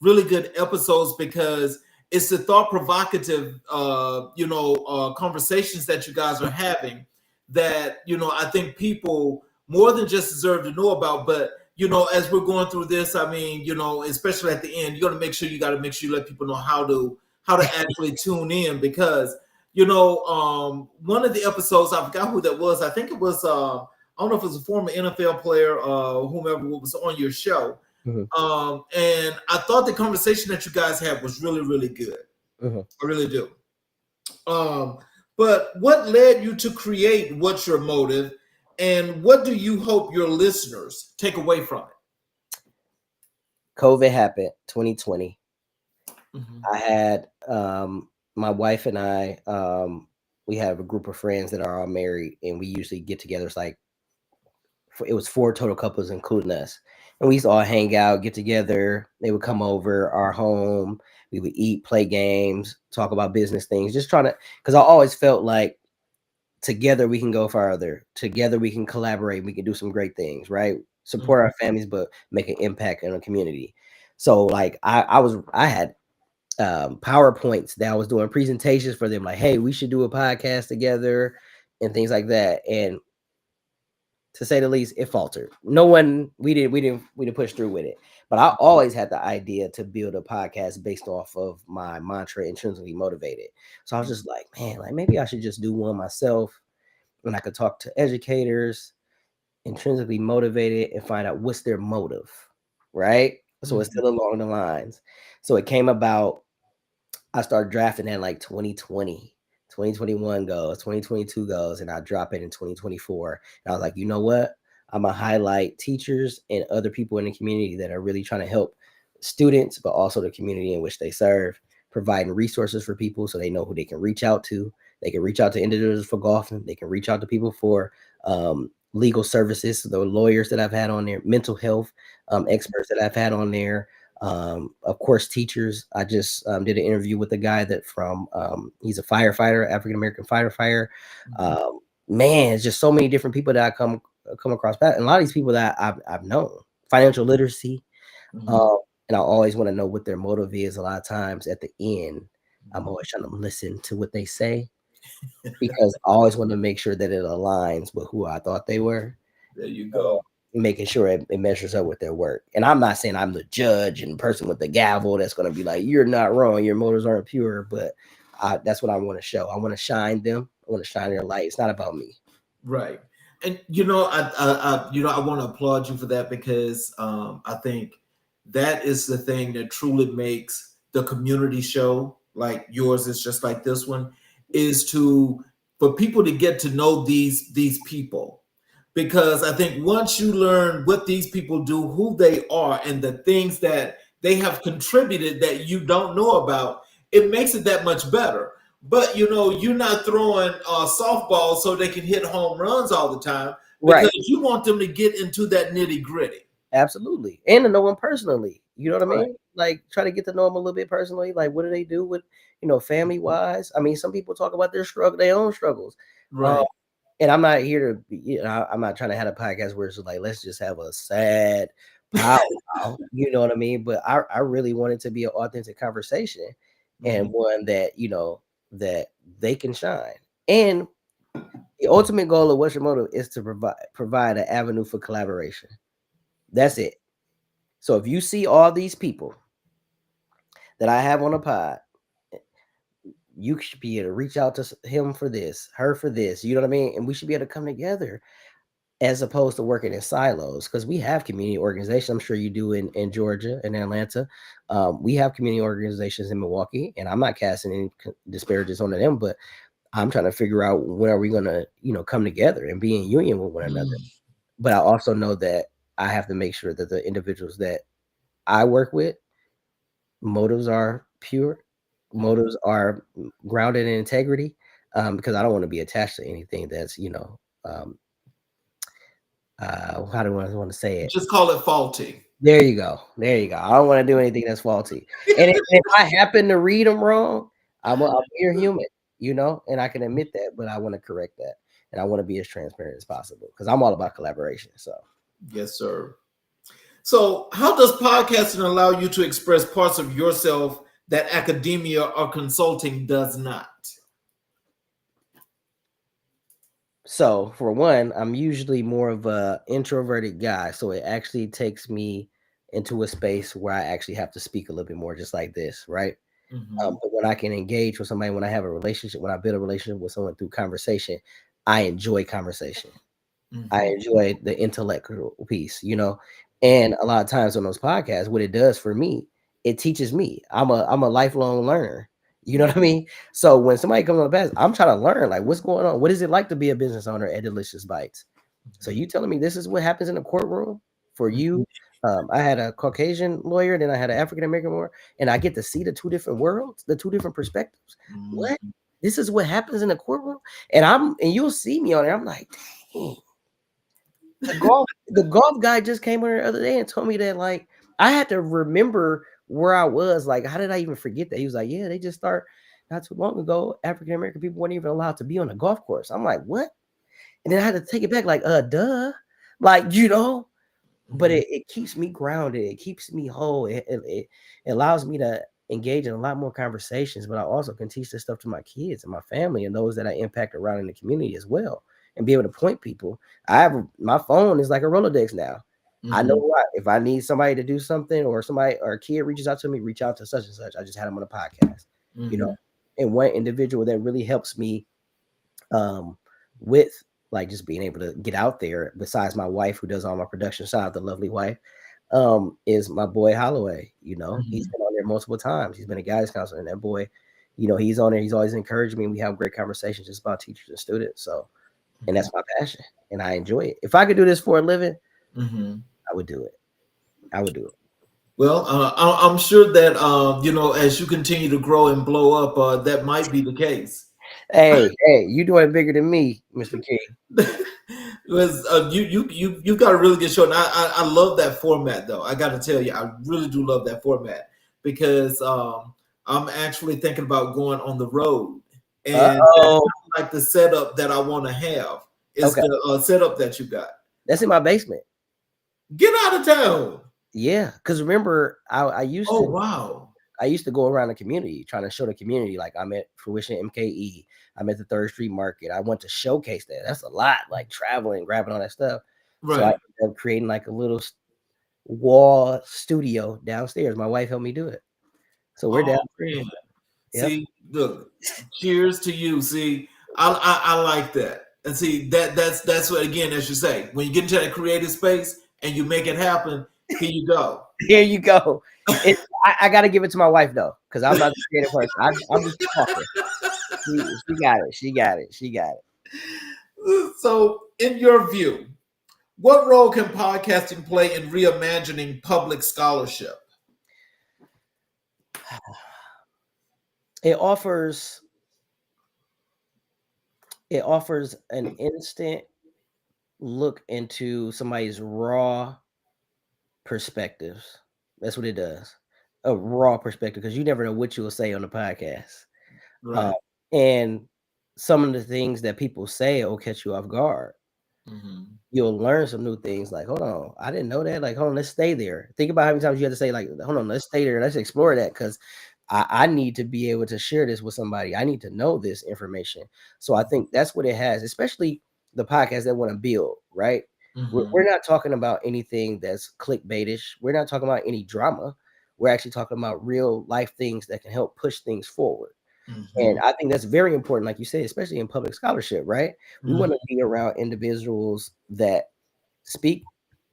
really good episodes because it's the thought-provocative, conversations that you guys are having that I think people more than just deserve to know about. But as we're going through this, I mean, especially at the end, you got to make sure you let people know how to actually tune in, because one of the episodes, I forgot who that was. I think it was I don't know if it was a former NFL player, whomever was on your show. And I thought the conversation that you guys had was really, really good. I really do. But what led you to create What's Your Motive, and what do you hope your listeners take away from it? COVID happened 2020. I had my wife and I, we have a group of friends that are all married, and we usually get together. It's like it was 4 total couples, including us. And we used to all hang out, get together. They would come over our home. We would eat, play games, talk about business things, just trying to, because I always felt like together we can go farther. Together we can collaborate. We can do some great things, right? Support our families, but make an impact in the community. So like I had PowerPoints that I was doing presentations for them, like, hey, we should do a podcast together and things like that. And to say the least, it faltered. We didn't push through with it. But I always had the idea to build a podcast based off of my mantra, intrinsically motivated. So I was just like, man, like maybe I should just do one myself, and I could talk to educators, intrinsically motivated, and find out what's their motive, right? So it's still along the lines. So it came about, I started drafting that like 2020. 2021 goes, 2022 goes, and I drop it in 2024. And I was like, you know what? I'm gonna highlight teachers and other people in the community that are really trying to help students, but also the community in which they serve, providing resources for people so they know who they can reach out to. They can reach out to individuals for golfing. They can reach out to people for legal services, the lawyers that I've had on there, mental health experts that I've had on there. Of course, teachers. I just did an interview with a guy he's a firefighter, African-American firefighter. Man, it's just so many different people that I come across. And a lot of these people that I've known, financial literacy. and I always want to know what their motive is. A lot of times at the end, I'm always trying to listen to what they say because I always want to make sure that it aligns with who I thought they were. There you uh, go. Making sure it measures up with their work. And I'm not saying I'm the judge and person with the gavel that's going to be like, you're not wrong, your motives aren't pure, but that's what I want to show. I want to shine them. I want to shine their light. It's not about me. Right. And I want to applaud you for that because I think that is the thing that truly makes the community show like yours is just like this one is for people to get to know these people, because I think once you learn what these people do, who they are, and the things that they have contributed that you don't know about, it makes it that much better. But you're not throwing softballs so they can hit home runs all the time, because Right. you want them to get into that nitty gritty. Absolutely. And to know them personally. You know what I Right. mean? Like try to get to know them a little bit personally. Like what do they do with, family wise? I mean, some people talk about their own struggles. Um, Right. and I'm not here to be, I'm not trying to have a podcast where it's like, let's just have a sad powwow, you know what I mean? But I really want it to be an authentic conversation and Mhm. one that, that they can shine. And the ultimate goal of What's Your Motive is to provide an avenue for collaboration. That's it. So if you see all these people that I have on a pod, you should be able to reach out to him for this, her for this. You know what I mean? And we should be able to come together as opposed to working in silos, because we have community organizations. I'm sure you do in Georgia and Atlanta. We have community organizations in Milwaukee, and I'm not casting any disparages on them, but I'm trying to figure out when are we going to, come together and be in union with one another. But I also know that I have to make sure that the individuals that I work with, motives are pure, motives are grounded in integrity, because I don't want to be attached to anything that's, how do I want to say it? Just call it faulty. There you go. There you go. I don't want to do anything that's faulty. And if I happen to read them wrong, I'm mere human, and I can admit that, but I want to correct that. And I want to be as transparent as possible because I'm all about collaboration. So, Yes, sir. So, how does podcasting allow you to express parts of yourself that academia or consulting does not? So for one, I'm usually more of a introverted guy, so it actually takes me into a space where I actually have to speak a little bit more, just like this, right? Mhm. But when I can engage with somebody, when I have a relationship, when I build a relationship with someone through conversation, I enjoy conversation. I Mhm. enjoy the intellectual piece, And a lot of times on those podcasts, what it does for me, it teaches me. I'm a lifelong learner. You know what I mean? So when somebody comes on the pass, I'm trying to learn like what's going on. What is it like to be a business owner at Delicious Bites? So you telling me this is what happens in the courtroom for Mhm. you? I had a Caucasian lawyer, then I had an African American lawyer, and I get to see the two different worlds, the two different perspectives. What? Mhm. This is what happens in the courtroom, and you'll see me on there. I'm like, dang. The golf guy just came on the other day and told me that like I had to remember where I was. Like, how did I even forget that? He was like, yeah, they just start not too long ago. African American people weren't even allowed to be on a golf course. I'm like, what? And then I had to take it back, like, duh. Like, but Mhm. it keeps me grounded, it keeps me whole, it allows me to engage in a lot more conversations, but I also can teach this stuff to my kids and my family and those that I impact around in the community as well, and be able to point people. My phone is like a Rolodex now. I know Mhm. what if I need somebody to do something, or somebody or a kid reaches out to me, reach out to such and such. I just had them on a podcast, you know, Mhm. and one individual that really helps me with like just being able to get out there, besides my wife who does all my production, shout out the lovely wife, is my boy Holloway. He's Mhm. been on there multiple times. He's been a guidance counselor, and that boy, he's on there. He's always encouraged me, and we have great conversations just about teachers and students. So, and Mhm. that's my passion, and I enjoy it. If I could do this for a living, Mhm. I would do it. I would do it. Well, I'm sure that as you continue to grow and blow up, that might be the case. Hey, you doing it bigger than me, Mr. King. Was you got a really good show, and I love that format though. I got to tell you, I really do love that format because I'm actually thinking about going on the road, and that's Uh-oh. kind of like the setup that I want to have is Okay, the setup that you got. that's in my basement. Get out of town. Yeah, because remember, I used Oh, to wow. go around the community trying to show the community, like I'm at Fruition MKE, I'm at the Third Street Market. I want to showcase that. That's a lot, like traveling, grabbing all that stuff. So I Right. ended up creating like a little wall studio downstairs. My wife helped me do it. So we're Oh, downstairs. man. Yep. See, look, cheers to you. See, I like that. And see, that's what, again, as you say, when you get into that creative space and you make it happen, here you go. Here you go. I got to give it to my wife though, because I'm not the creative person. I'm just talking. She got it. She got it. She got So, in your view, what role can podcasting play in reimagining public scholarship? it. It offers an instant look into somebody's raw perspectives. That's what it does. A raw perspective, because you never know what you will say on the podcast. Uh, Right. and some of the things that people say will catch you off guard. Hmm. You'll learn some new things. Like, hold on, I didn't know that. Like, hold on, let's stay there. Think about how many times you have to say, like, hold on, let's stay there. Let's explore that, because I need to be able to share this with somebody. I need to know this information. So I think that's what it has, especially the podcast that want to build, right? We're Hmm. not talking about anything that's clickbaitish. We're not talking about any drama. We're actually talking about real life things that can help push things forward. And Hmm. I think that's very important, like you said, especially in public scholarship, right? We want to be around individuals that speak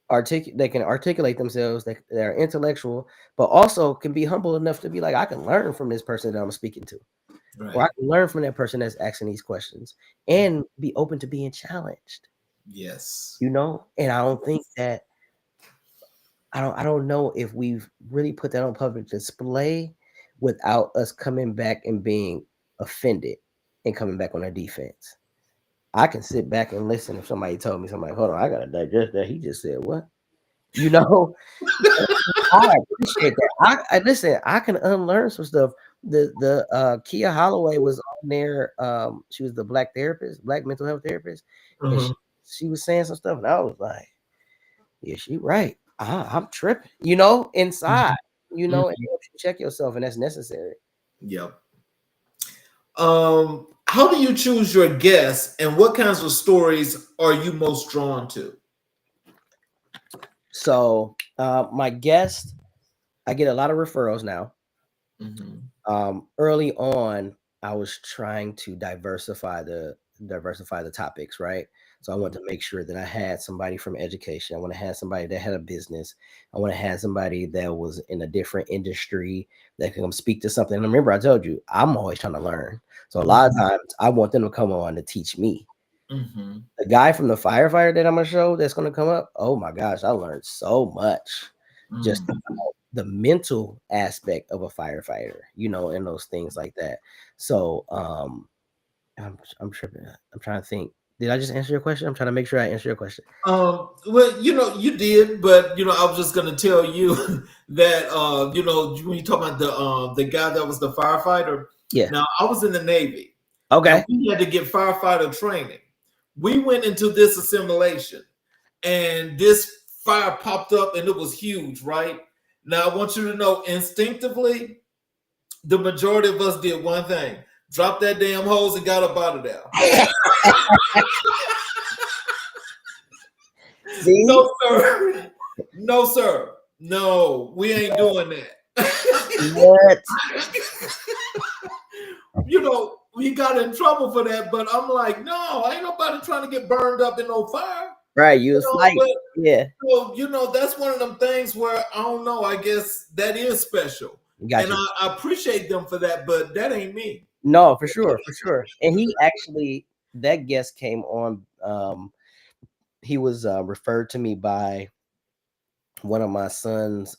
they can articulate themselves, that are intellectual, but also can be humble enough to be like, I can learn from this person that I'm speaking to, or I Right. can learn from that person that's asking these questions, and be open to being challenged, Yes. you know? And I don't think that I don't know if we've really put that on public display without us coming back and being offended and coming back on our defense. I can sit back and listen if somebody told me something like, hold on, I gotta digest that. He just said what? You know, I appreciate that. I listen, I can unlearn some stuff. The Kia Holloway was on there. She was the black therapist, black mental health therapist, and Uh-huh. she was saying some stuff, and I was like, yeah, she right. I'm tripping, you know, inside, you know, and it helps you check yourself, and that's necessary. Yep. How do you choose your guests, and what kinds of stories are you most drawn to? So my guest, I get a lot of referrals now. Hmm. Early on, I was trying to diversify the topics, right? So I want to make sure that I had somebody from education. I want to have somebody that had a business. I want to have somebody that was in a different industry that can come speak to something. And remember, I told you I'm always trying to learn. So a lot of times I want them to come on to teach me. Hmm. The guy from the firefighter that I'm gonna show that's gonna come up. Oh my gosh, I learned so much just about the mental aspect of a firefighter, you know, and those things like that. So I'm tripping. I'm trying to think. Did I just answer your question? I'm trying to make sure I answer your question. Well, you did, but I was just gonna tell you that when you talk about the guy that was the firefighter. Yeah. Now, I was in the Navy, and Okay. we had to get firefighter training. We went into this assimilation, and this fire popped up, and it was huge, right? Now, I want you to know instinctively, the majority of us did one thing: drop that damn hose and got up out of there. See? No, sir. No, sir. No, we ain't doing that. What? We got in trouble for that, but I'm like, no, ain't nobody trying to get burned up in no fire. Right. You was flight. But Yeah. that's one of them things where I don't know. I guess that is special, Got and you. I appreciate them for that. But that ain't me. No, for sure, for sure. And he actually, that guest came on. He was referred to me by one of my son's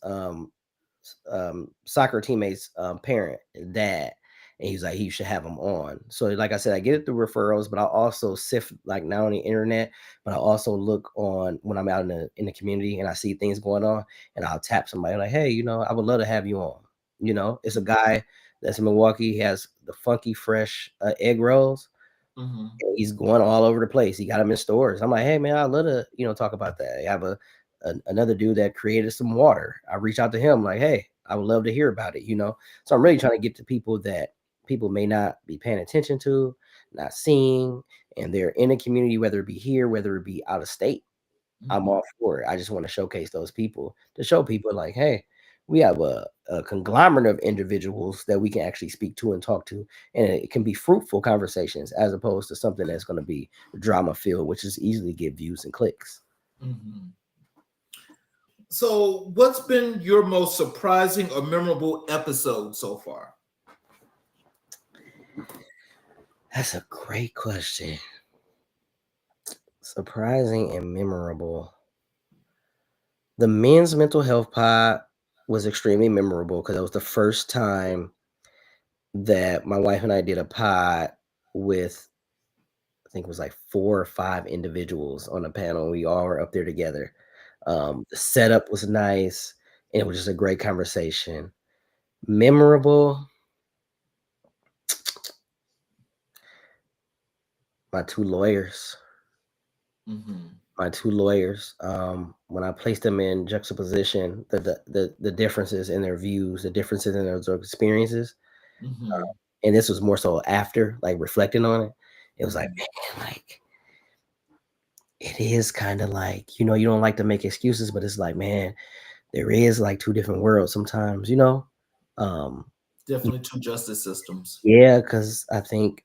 soccer teammates parent, dad, and he's like, he should have him on. So like I said, I get it through referrals, but I also sift, like, not on the internet, but I also look on when I'm out in the community and I see things going on, and I'll tap somebody like, hey, I would love to have you on. It's a guy that's in Milwaukee. He has the funky fresh egg rolls. Hmm. He's going all over the place. He got them in stores. I'm like, hey man, I'd love to, talk about that. I have another dude that created some water. I reached out to him like, hey, I would love to hear about it, you know. So I'm really trying to get to people that people may not be paying attention to, not seeing, and they're in a community, whether it be here, whether it be out of state. I'm all for it. I just want to showcase those people to show people like, hey, we have a conglomerate of individuals that we can actually speak to and talk to, and it can be fruitful conversations as opposed to something that's going to be drama filled, which is easily get views and clicks. Mm-hmm. So, what's been your most surprising or memorable episode so far? That's a great question. Surprising and memorable. The men's mental health pod was extremely memorable because it was the first time that my wife and I did a pod with, I think it was like 4 or 5 individuals on a panel. We all were up there together. The setup was nice, and it was just a great conversation. Memorable. My 2 lawyers. Mm-hmm. My 2 lawyers. When I placed them in juxtaposition, the differences in their views, the differences in their experiences, Mm-hmm. and this was more so after, like reflecting on it. It was like, man, like it is kind of like, you know, you don't like to make excuses, but it's like, man, there is like 2 different worlds sometimes, you know. Definitely 2 justice systems. Yeah, because I think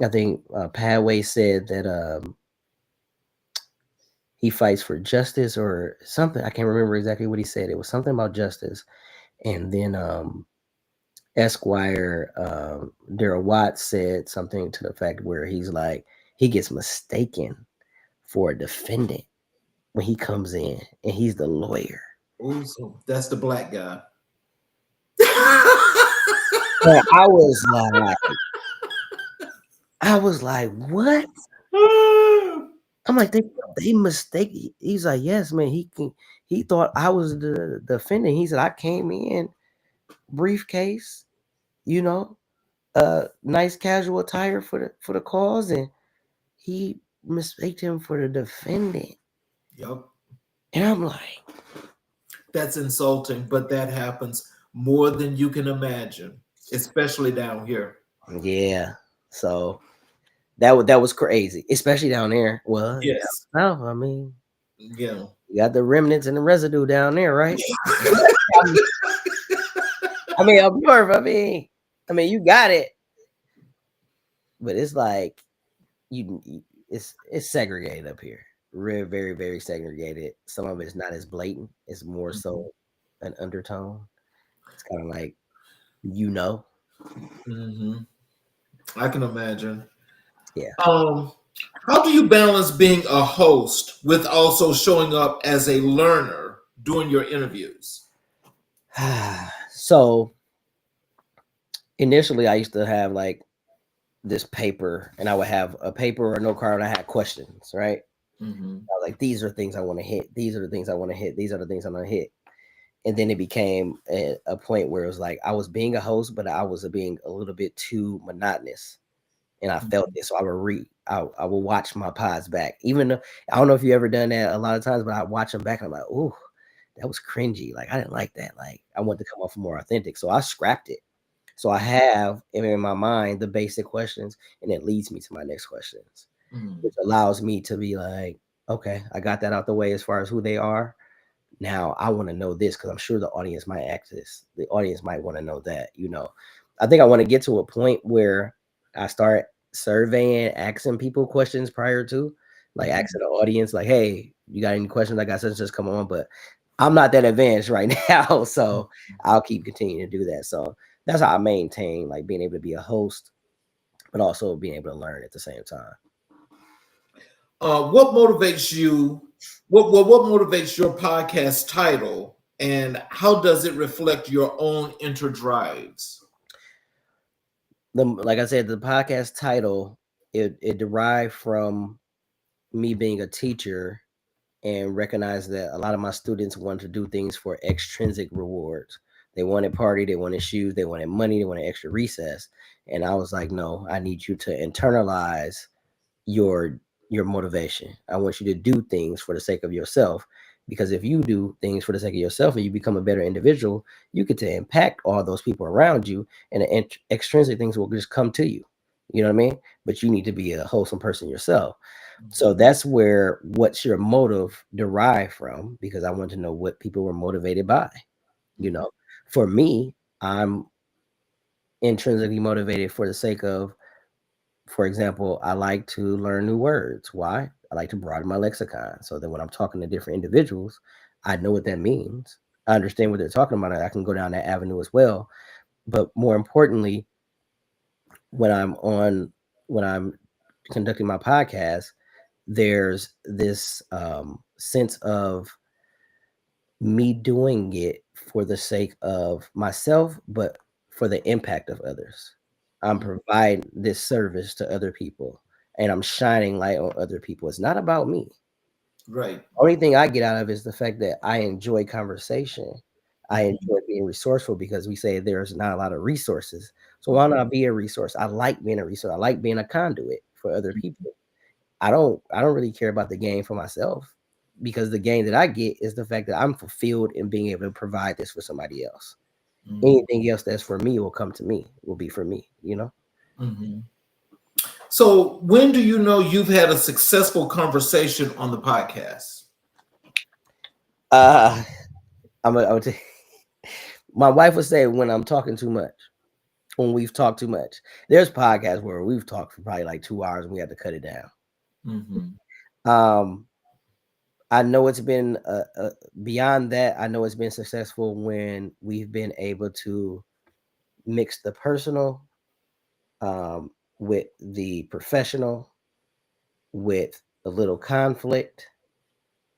Padway said that he fights for justice or something. I can't remember exactly what he said. It was something about justice, and then Esquire Daryl Watts said something to the fact where he's like he gets mistaken for a defendant when he comes in and he's the lawyer. Oh, so that's the black guy. And I was like, what? I'm like, they mistake. He's like, yes, man. He thought I was the defendant. He said I came in briefcase, you know, nice casual attire for the cause, and he mistaked him for the defendant. Yep. And I'm like, That's insulting, but that happens more than you can imagine, especially down here. yeah. So that was crazy, especially down there. Well, Yes. no, I mean, Yeah. you got the remnants and the residue down there, right? I mean, up north. I mean, you got it, but it's like it's segregated up here. Very, very, very segregated. Some of it's not as blatant. It's more so an undertone. It's kind of like, you know. Mm-hmm. I can imagine. Yeah. How do you balance being a host with also showing up as a learner during your interviews? So initially, I used to have like this paper, and I would have a paper or a note card, and I had questions, right? Mm-hmm. I was like, these are things I want to hit. These are the things I want to hit. These are the things I'm going to hit. And then it became a point where it was like I was being a host, but I was being a little bit too monotonous, and I felt it. So I will watch my pods back, even though I don't know if you ever done that a lot of times, but I watch them back and I'm like, oh, that was cringy. Like I didn't like that. Like I want to come off more authentic, so I scrapped it. So I have in my mind the basic questions, and it leads me to my next questions, which allows me to be like, okay, I got that out the way as far as who they are. Now I want to know this because I'm sure the audience might ask this. The audience might want to know that, you know. I think I want to get to a point where I start surveying, asking people questions prior to, like asking the audience, like, hey, you got any questions? I got such and such come on, but I'm not that advanced right now. So I'll keep continuing to do that. So that's how I maintain like being able to be a host, but also being able to learn at the same time. What motivates you? What motivates your podcast title, and how does it reflect your own inner drives? Like I said, the podcast title it derived from me being a teacher and recognize that a lot of my students wanted to do things for extrinsic rewards. They wanted party, they wanted shoes, they wanted money, they wanted extra recess. And I was like, no, I need you to internalize your motivation. I want you to do things for the sake of yourself. Because if you do things for the sake of yourself and you become a better individual, you get to impact all those people around you, and the extrinsic things will just come to you. You know what I mean? But you need to be a wholesome person yourself. So that's where what's your motive derived from, because I want to know what people were motivated by. You know, for me, I'm intrinsically motivated for the sake of, for example, I like to learn new words. Why? I like to broaden my lexicon so that when I'm talking to different individuals, I know what that means. I understand what they're talking about. I can go down that avenue as well. But more importantly, when I'm conducting my podcast, there's this sense of me doing it for the sake of myself, but for the impact of others. I'm providing this service to other people, and I'm shining light on other people. It's not about me. Right. Only thing I get out of it is the fact that I enjoy conversation. I enjoy being resourceful, because we say there's not a lot of resources. So why not be a resource? I like being a resource. I like being a conduit for other people. I don't really care about the gain for myself, because the gain that I get is the fact that I'm fulfilled in being able to provide this for somebody else. Anything else that's for me will come to me, will be for me, you know? So when do you know you've had a successful conversation on the podcast? I would say, my wife would say when I'm talking too much, when we've talked too much. There's podcasts where we've talked for probably like 2 hours and we had to cut it down. I know it's been beyond that. I know it's been successful when we've been able to mix the personal with the professional, with a little conflict,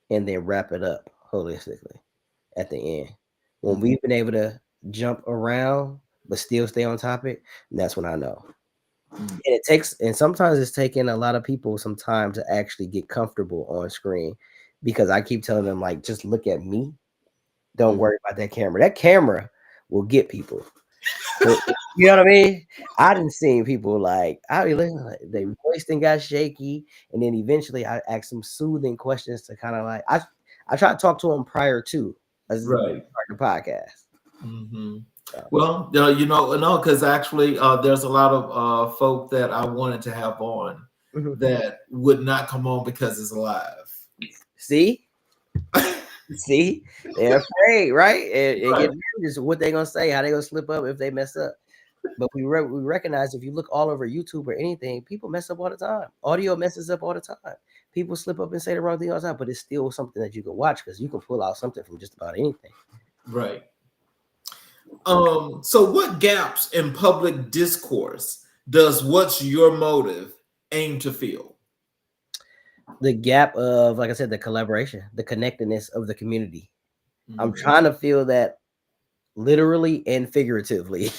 and then wrap it up holistically at the end. When we've been able to jump around but still stay on topic, that's when I know. And sometimes it's taking a lot of people some time to actually get comfortable on screen, because I keep telling them, like, just look at me. Don't worry about that camera. That camera will get people. You know what I mean? I didn't see people like, I be looking like their voice then got shaky, and then eventually I asked some soothing questions to kind of like, I try to talk to them prior to Right. the podcast. Well, no, because actually, there's a lot of folk that I wanted to have on that would not come on because it's live. See, they're afraid, right? And get nervous. What they gonna say? How they gonna slip up if they mess up? But we recognize, if you look all over YouTube or anything, people mess up all the time. Audio messes up all the time. People slip up and say the wrong thing all the time, but it's still something that you can watch, because you can pull out something from just about anything. Right. So what gaps in public discourse does What's Your Motive aim to fill? The gap of, like I said, the collaboration, the connectedness of the community. I'm trying to feel that literally and figuratively.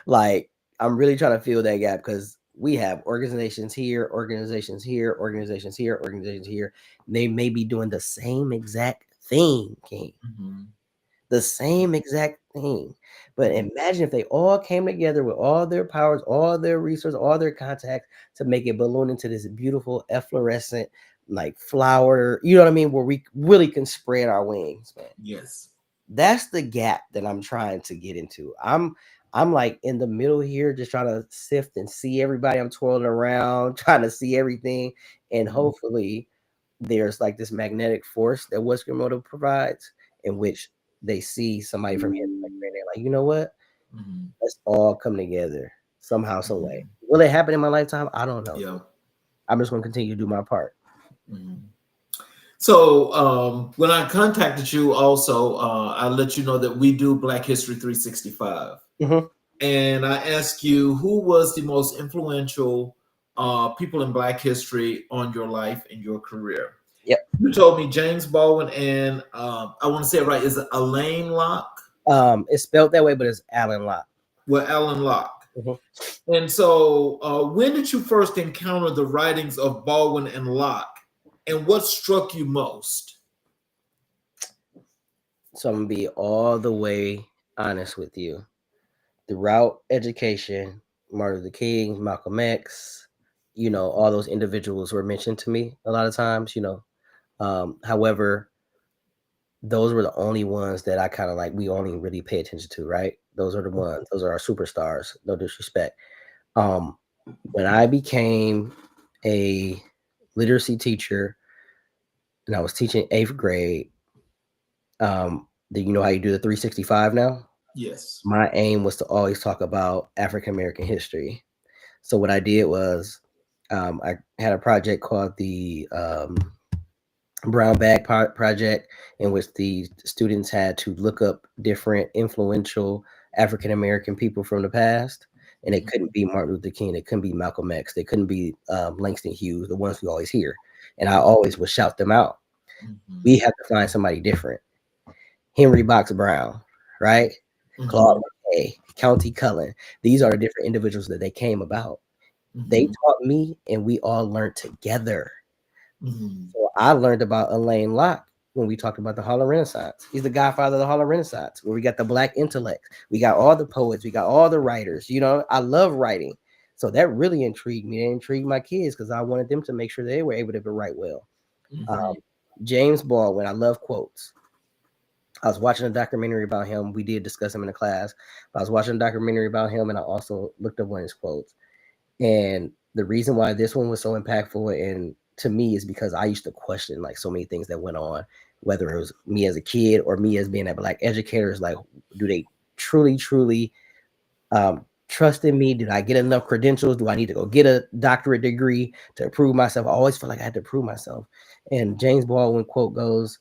Like, I'm really trying to fill that gap, because we have organizations here, organizations here, organizations here, organizations here. They may be doing the same exact thing, King. The same exact thing. But imagine if they all came together with all their powers, all their resources, all their contacts, to make it balloon into this beautiful efflorescent, like, flower, you know what I mean, where we really can spread our wings, man. Yes. That's the gap that I'm trying to get into. I'm like in the middle here, just trying to sift and see everybody. I'm twirling around, trying to see everything. And hopefully there's like this magnetic force that What's Your Motive provides, in which they see somebody from here, like, they're like, you know what? Let's all come together somehow, some way. Will it happen in my lifetime? I don't know. Yeah. I'm just going to continue to do my part. So when I contacted you, also, I let you know that we do Black History 365. And I asked you, who was the most influential people in Black history on your life and your career? Yep. You told me James Baldwin and I want to say it right. Is it Alain Locke? It's spelled that way, but it's Alan Locke. Well, Alan Locke. And so when did you first encounter the writings of Baldwin and Locke? And what struck you most? So I'm going to be all the way honest with you. Throughout education, Martin Luther King, Malcolm X, you know, all those individuals were mentioned to me a lot of times, you know. However, those were the only ones that I kind of like, we only really pay attention to, right? Those are the ones, those are our superstars, no disrespect. Um, when I became a literacy teacher and I was teaching 8th grade, do you know how you do the 365 now? Yes. My aim was to always talk about African American history. So what I did was I had a project called the Brown Bag Project, in which the students had to look up different influential African American people from the past. And it couldn't be Martin Luther King. It couldn't be Malcolm X. They couldn't be Langston Hughes, the ones we always hear. And I always would shout them out. We have to find somebody different. Henry Box Brown, right? Claude McKay, County Cullin. These are the different individuals that they came about. They taught me, and we all learned together. So I learned about Alain Locke when we talked about the Harlem Renaissance. He's the godfather of the Harlem Renaissance, where we got the Black intellect. We got all the poets. We got all the writers. You know, I love writing. So that really intrigued me. It intrigued my kids because I wanted them to make sure they were able to write well. James Baldwin, I love quotes. I was watching a documentary about him. We did discuss him in the class. But I was watching a documentary about him, and I also looked up one of his quotes. And the reason why this one was so impactful and to me is because I used to question like so many things that went on, whether it was me as a kid or me as being a Black educator. Is like, do they truly trust in me? Did I get enough credentials? Do I need to go get a doctorate degree to prove myself? I always felt like I had to prove myself. And James Baldwin quote goes,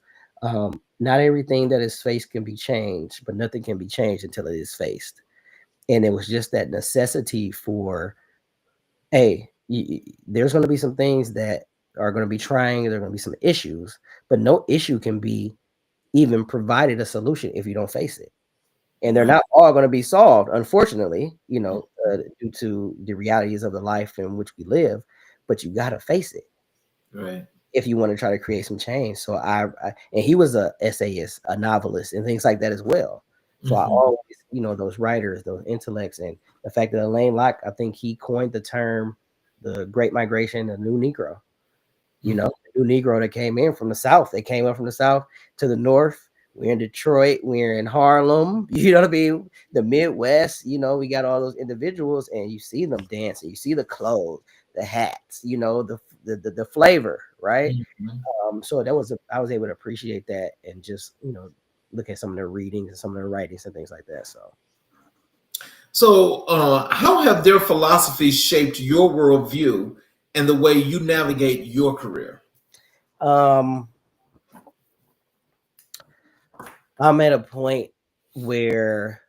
not everything that is faced can be changed, but nothing can be changed until it is faced. And it was just that necessity for, hey, there's going to be some things that are going to be trying, there are going to be some issues, but no issue can be even provided a solution if you don't face it. And they're not all going to be solved, unfortunately, due to the realities of the life in which we live, but you got to face it. Right. If you want to try to create some change. So and he was a essayist, a novelist, and things like that as well. So I always, those writers, those intellects, and the fact that Alain Locke, I think he coined the term, the Great Migration, the New Negro. The new Negro that came in from the South. They came up from the South to the North. We're in Detroit. We're in Harlem. You know what I mean? The Midwest. We got all those individuals, and you see them dancing. You see the clothes, the hats. The flavor, right? So I was able to appreciate that, and just look at some of their readings and some of their writings and things like that. So, how have their philosophies shaped your worldview and the way you navigate your career? I'm at a point where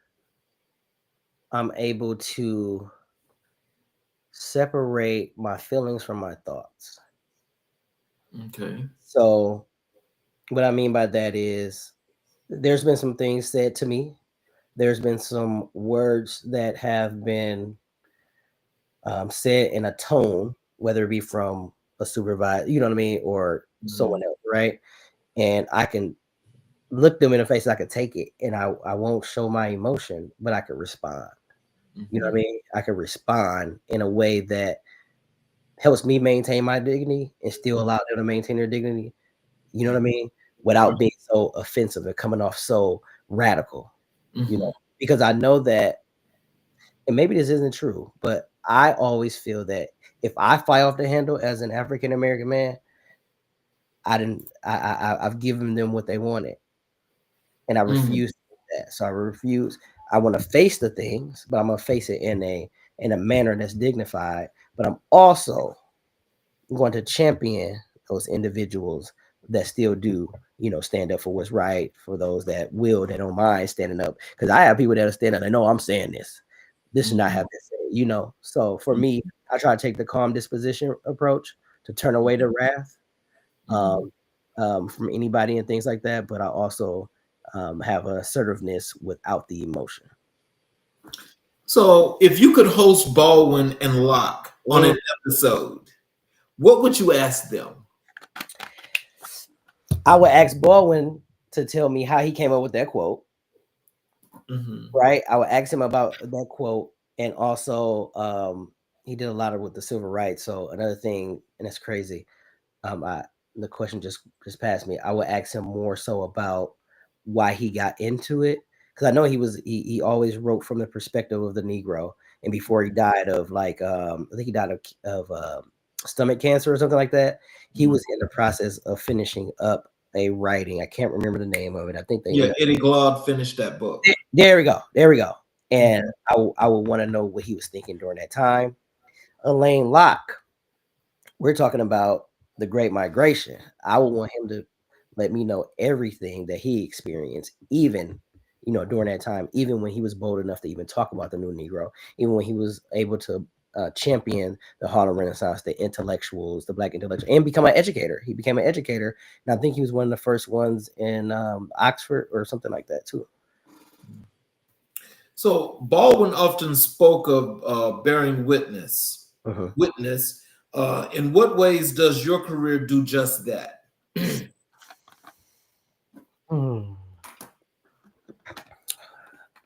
I'm able to separate my feelings from my thoughts. Okay. So what I mean by that is there's been some things said to me. There's been some words that have been said in a tone, whether it be from a supervisor, you know what I mean, or someone else, right? And I can look them in the face, I can take it, and I won't show my emotion, but I can respond. You know what I mean? I can respond in a way that helps me maintain my dignity and still allow them to maintain their dignity. You know what I mean? Without being so offensive and coming off so radical, because I know that, and maybe this isn't true, but I always feel that if I fly off the handle as an African American man, I've given them what they wanted, and I refuse to do that. So I refuse. I want to face the things, but I'm gonna face it in a manner that's dignified. But I'm also going to champion those individuals that still do, stand up for what's right, for those that don't mind standing up. Because I have people that stand up and know I'm saying this. This should not have been said, So for me, I try to take the calm disposition approach to turn away the wrath from anybody and things like that. But I also have assertiveness without the emotion. So, if you could host Baldwin and Locke on an episode, what would you ask them? I would ask Baldwin to tell me how he came up with that quote. Right? I would ask him about that quote, and also he did a lot with the civil rights. So another thing, and it's crazy. The question just passed me. I would ask him more so about why he got into it, because I know he always wrote from the perspective of the Negro, and before he died of like I think he died of stomach cancer or something like that. He was in the process of finishing up a writing. I can't remember the name of it. I think they Yeah, Eddie Glaude finished that book. there we go. There we go. And I would want to know what he was thinking during that time. Alain Locke, we're talking about the Great Migration. I would want him to let me know everything that he experienced, even during that time, even when he was bold enough to even talk about the new Negro, even when he was able to champion the Harlem Renaissance, the intellectuals, the Black intellectuals, and become an educator. He became an educator, and I think he was one of the first ones in Oxford or something like that too. So Baldwin often spoke of bearing witness. Witness. In what ways does your career do just that?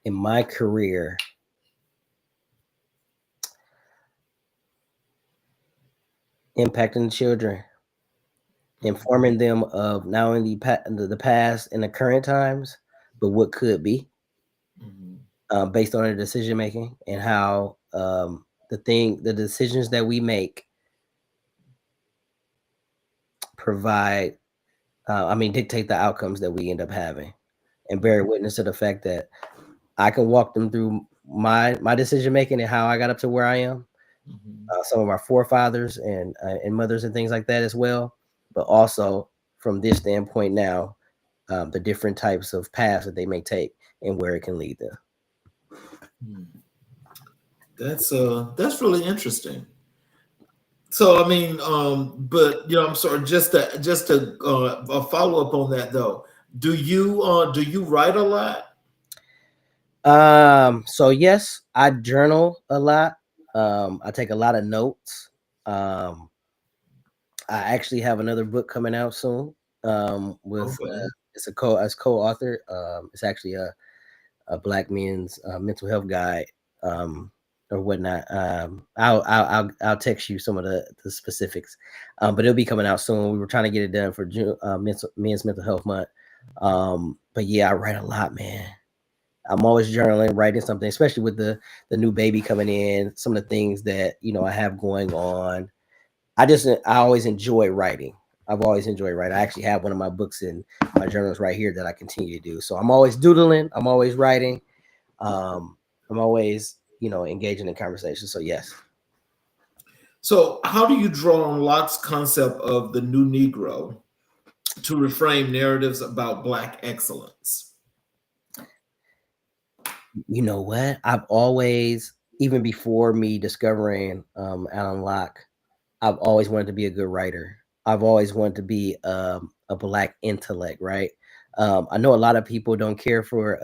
In my career, impacting children, informing them of not only the past and the current times, but what could be, based on their decision making, and how the decisions that we make provide, dictate the outcomes that we end up having, and bear witness to the fact that I can walk them through my decision making and how I got up to where I am. Some of our forefathers and mothers and things like that as well, but also from this standpoint now, the different types of paths that they may take and where it can lead them. That's really interesting. So I mean, but I'm sorry, just to follow up on that though. Do you write a lot? So yes, I journal a lot. I take a lot of notes. I actually have another book coming out soon. With it's co-author. It's actually a Black men's mental health guide, or whatnot. I'll text you some of the specifics, but it'll be coming out soon. We were trying to get it done for June, Men's Mental Health Month. But yeah, I write a lot, man. I'm always journaling, writing something, especially with the new baby coming in. Some of the things that I have going on. I always enjoy writing. I've always enjoyed writing. I actually have one of my books in my journals right here that I continue to do. So I'm always doodling. I'm always writing. I'm always, engaging in conversation. So yes. So how do you draw on Locke's concept of the new Negro to reframe narratives about Black excellence? You know what? I've always, even before me discovering Alan Locke, I've always wanted to be a good writer. I've always wanted to be a Black intellect, right? I know a lot of people don't care for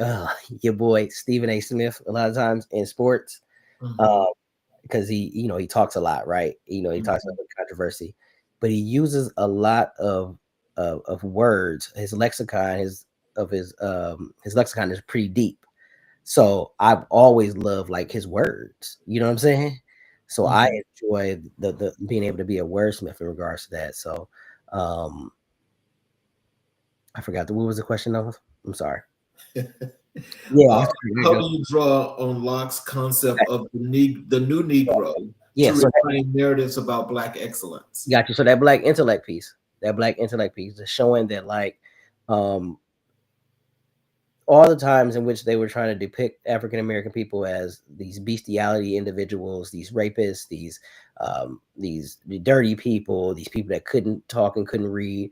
your boy Stephen A. Smith a lot of times in sports, because he talks a lot, right? He talks about controversy, but he uses a lot of words. His lexicon his lexicon is pretty deep. So I've always loved like his words. You know what I'm saying? So I enjoy the being able to be a wordsmith in regards to that. So I forgot what was the question of. I'm sorry. Yeah. How do you draw on Locke's concept of the new Negro to reframe narratives about Black excellence? Got you. So that Black intellect piece, is showing that like all the times in which they were trying to depict African American people as these bestiality individuals, these rapists, these dirty people, these people that couldn't talk and couldn't read.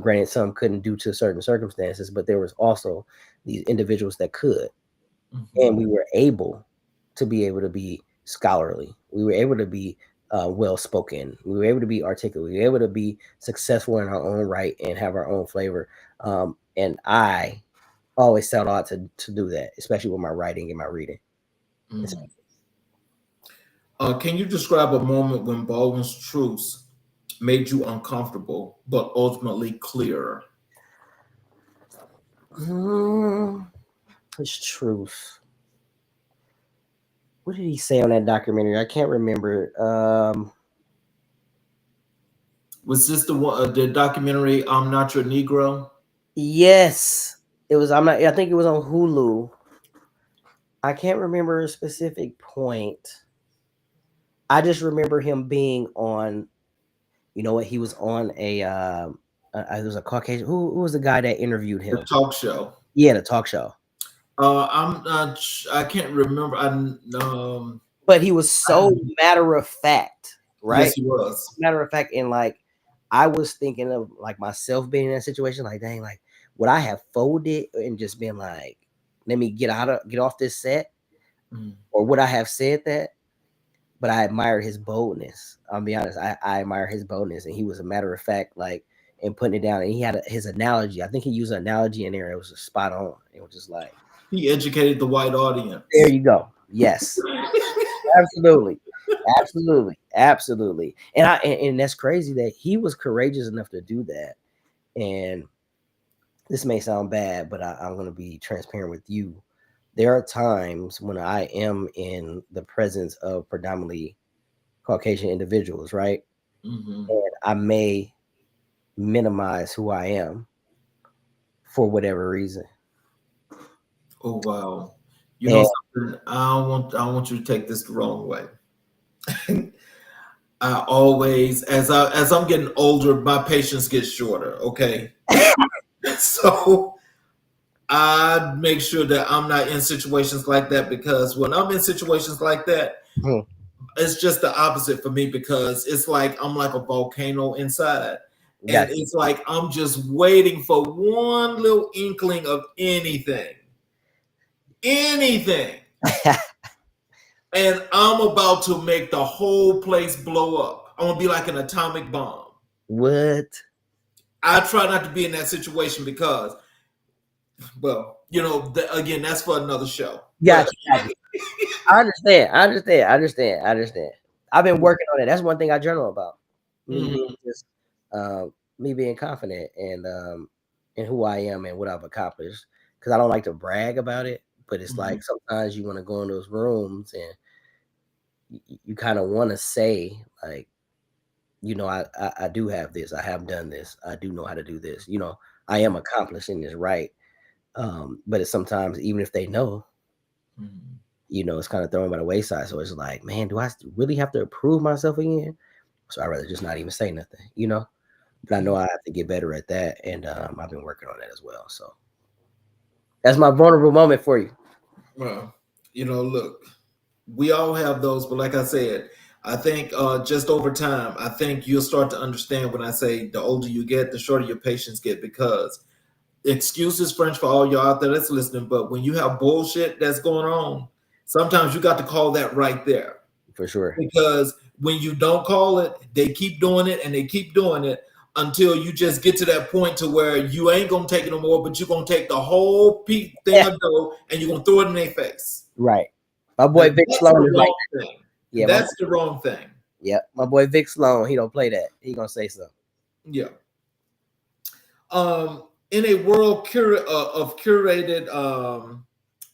Granted, some couldn't due to certain circumstances, but there was also these individuals that could, and we were able to be scholarly. We were able to be well spoken. We were able to be articulate. We were able to be successful in our own right and have our own flavor. And I always set out to do that, especially with my writing and my reading. Can you describe a moment when Baldwin's truths made you uncomfortable, but ultimately clearer? His truth. What did he say on that documentary? I can't remember. Was this the documentary "I'm Not Your Negro"? Yes. It was I think it was on Hulu. I can't remember a specific point. I just remember him being on. You know what? He was on it was a Caucasian. Who was the guy that interviewed The him? talk show. Yeah, the talk show. I'm not. I can't remember. But he was so matter of fact, right? Yes, he was. Matter of fact, and like I was thinking of like myself being in that situation, like dang, like would I have folded and just been like, let me get off this set, or would I have said that? But I admired his boldness. I'll be honest, I admire his boldness, and he was a matter of fact, like and putting it down. And he had his analogy. I think he used an analogy in there. It was just spot on. It was just like He educated the white audience. there you go. Yes. Absolutely. Absolutely. Absolutely. And that's crazy that he was courageous enough to do that. And this may sound bad, but I'm going to be transparent with you. There are times when I am in the presence of predominantly Caucasian individuals, right? Mm-hmm. And I may minimize who I am for whatever reason. Oh wow! You know something? I don't want you to take this the wrong way. I always, as I'm getting older, my patience gets shorter. Okay, so I make sure that I'm not in situations like that, because when I'm in situations like that, it's just the opposite for me, because it's like I'm like a volcano inside. And it's like I'm just waiting for one little inkling of anything. And I'm about to make the whole place blow up. I'm gonna be like an atomic bomb. What? I try not to be in that situation because, well, you know, again, that's for another show. Gotcha. I understand. I've been working on it. That's one thing I journal about. Me being confident and in who I am and what I've accomplished. Because I don't like to brag about it, but it's like sometimes you want to go in those rooms and you kind of want to say like, you know, I do have this. I have done this. I do know how to do this. You know, I am accomplishing this, right? But it's sometimes even if they know, you know, it's kind of thrown by the wayside. So it's like, man, do I really have to prove myself again? So I'd rather just not even say nothing, you know? But I know I have to get better at that. And I've been working on that as well. So that's my vulnerable moment for you. Well, you know, look, we all have those, but like I said, I think just over time, I think you'll start to understand when I say the older you get, the shorter your patience get, because excuses French for all y'all out there that's listening, but when you have bullshit that's going on, sometimes you got to call that right there. For sure. Because when you don't call it, they keep doing it and they keep doing it until you just get to that point to where you ain't gonna take it no more, but you're gonna take the whole thing of dough and you're gonna throw it in their face. Right. My boy Vic Sloan is like that. Yeah, that's the wrong thing. Yeah, my boy Vic Sloan, he don't play that. He gonna say so. Yeah. In a world of curated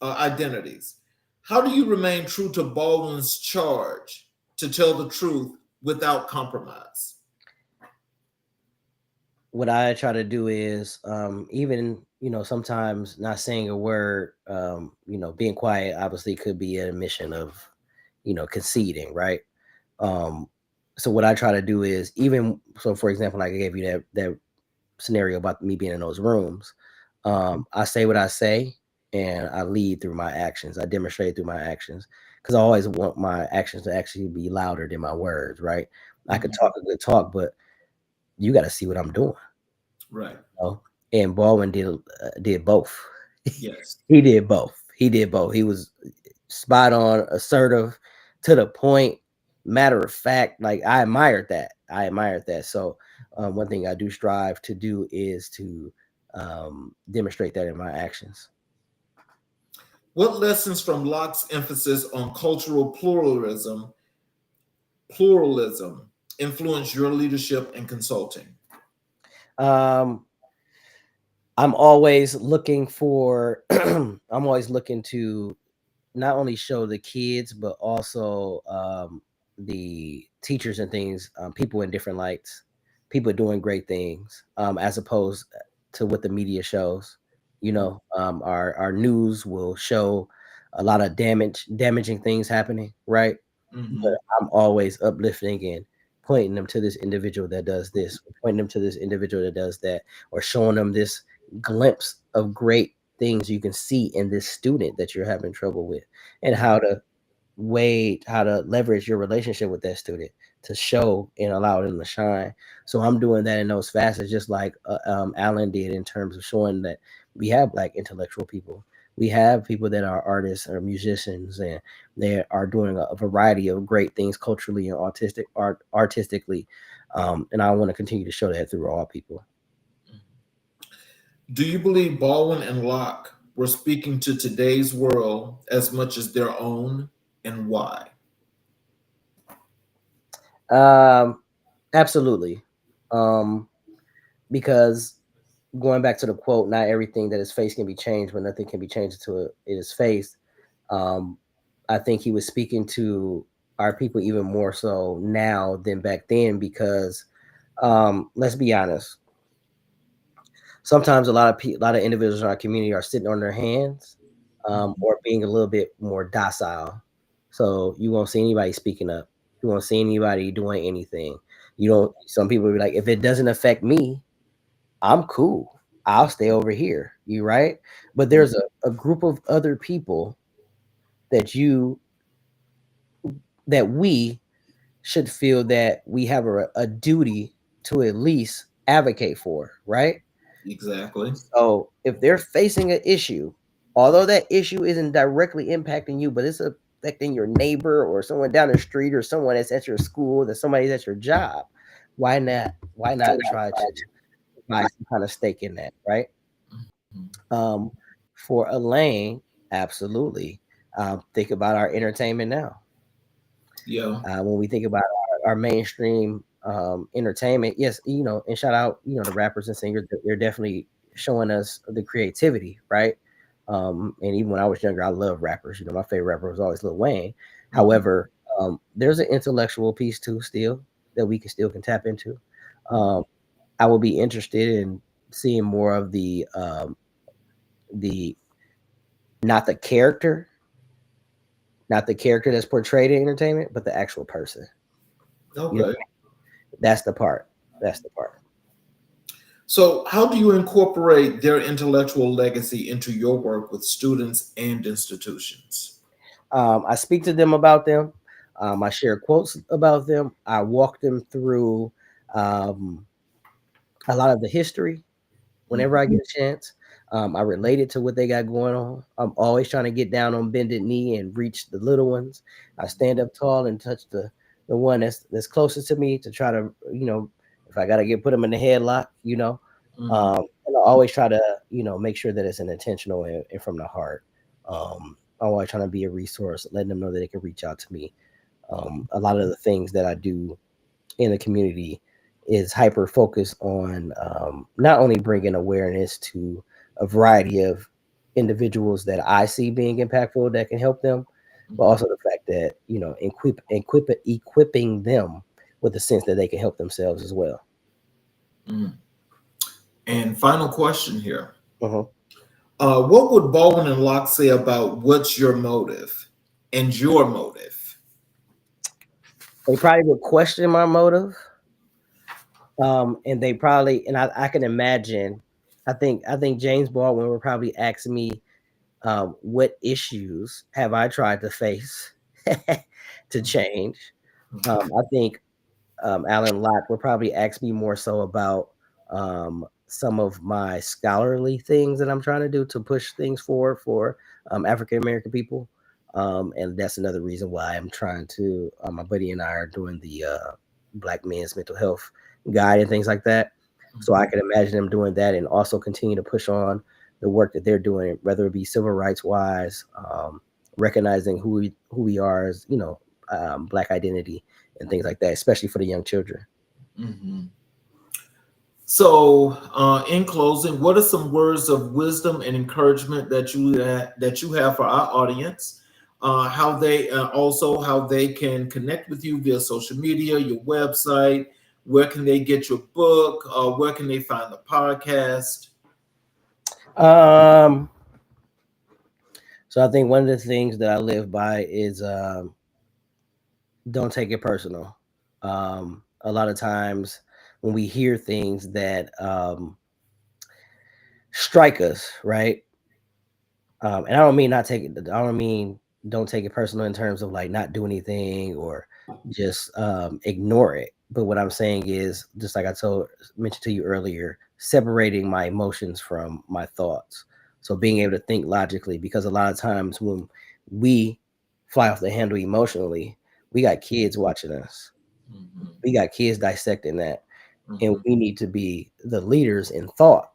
identities, how do you remain true to Baldwin's charge to tell the truth without compromise? What I try to do is even, you know, sometimes not saying a word, you know, being quiet obviously could be an admission of, you know, conceding, right? So what I try to do is even so, for example, like I gave you that scenario about me being in those rooms. I say what I say and I lead through my actions. I demonstrate through my actions because I always want my actions to actually be louder than my words, right? I could talk a good talk, but you got to see what I'm doing. Right. You know? And Baldwin did both. Yes. He did both. He was spot on, assertive, to the point, matter of fact. Like I admired that. So one thing I do strive to do is to demonstrate that in my actions. What lessons from Locke's emphasis on cultural pluralism influence your leadership and consulting? I'm always looking for I'm always looking to not only show the kids but also the teachers and things, people in different lights, people doing great things, as opposed to what the media shows. You know, our news will show a lot of damaging things happening, right? But Mm-hmm. I'm always uplifting and pointing them to this individual that does this, or pointing them to this individual that does that, or showing them this glimpse of great things you can see in this student that you're having trouble with, and how to leverage your relationship with that student to show and allow them to shine. So I'm doing that in those facets, just like Alan did, in terms of showing that we have Black intellectual people. We have people that are artists or musicians, and they are doing a variety of great things culturally and artistically. And I want to continue to show that through all people. Do you believe Baldwin and Locke were speaking to today's world as much as their own, and why? Absolutely. Um, because going back to the quote, not everything that is faced can be changed, but nothing can be changed until it is faced. Um, I think he was speaking to our people even more so now than back then, because let's be honest, sometimes a lot of individuals in our community are sitting on their hands, or being a little bit more docile. So you won't see anybody speaking up. You won't see anybody doing anything. You don't. Some people will be like, if it doesn't affect me, I'm cool. I'll stay over here. You right? But there's a group of other people that we should feel that we have a duty to at least advocate for, right? Exactly. So if they're facing an issue, although that issue isn't directly impacting you, but it's affecting your neighbor or someone down the street or someone that's at your school, that somebody's at your job, why not? Why not try to find some kind of stake in that, right? Um, for Elaine, absolutely. Think about our entertainment now. Yeah. When we think about our mainstream entertainment, yes, and shout out, the rappers and singers, they're definitely showing us the creativity, right? And even when I was younger, I loved rappers. My favorite rapper was always Lil Wayne. However, there's an intellectual piece too, still, that we can tap into. I will be interested in seeing more of the not the character, not the character that's portrayed in entertainment, but the actual person. Okay. That's the part. That's the part. So, how do you incorporate their intellectual legacy into your work with students and institutions? I speak to them about them. I share quotes about them. I walk them through um, a lot of the history whenever I get a chance. I relate it to what they got going on. I'm always trying to get down on bended knee and reach the little ones. I stand up tall and touch the one that's closest to me, to try to, if I gotta put them in the headlock, and I always try to, make sure that it's an intentional and from the heart. I'm always trying to be a resource, letting them know that they can reach out to me. A lot of the things that I do in the community is hyper focused on not only bringing awareness to a variety of individuals that I see being impactful that can help them, but also the fact that equipping them with the sense that they can help themselves as well. And final question here. Uh-huh. What would Baldwin and Locke say about what's your motive and your motive? They probably would question my motive, and they probably, and I can imagine. I think James Baldwin would probably ask me, what issues have I tried to face to change? I think Alan Locke would probably ask me more so about some of my scholarly things that I'm trying to do to push things forward for African American people. And that's another reason why I'm trying to, my buddy and I are doing the Black men's mental health guide and things like that. So I can imagine them doing that, and also continue to push on the work that they're doing, whether it be civil rights wise, recognizing who we are as, Black identity and things like that, especially for the young children. So, in closing, what are some words of wisdom and encouragement that you have for our audience? How they can connect with you via social media, your website. Where can they get your book? Where can they find the podcast? Um, so I think one of the things that I live by is don't take it personal. A lot of times when we hear things that strike us, right? And I don't mean not take it. I don't mean don't take it personal in terms of like not do anything or just ignore it. But what I'm saying is, just like I mentioned to you earlier, separating my emotions from my thoughts. So being able to think logically, because a lot of times when we fly off the handle emotionally, we got kids watching us. Mhm. We got kids dissecting that, and Mhm. we need to be the leaders in thought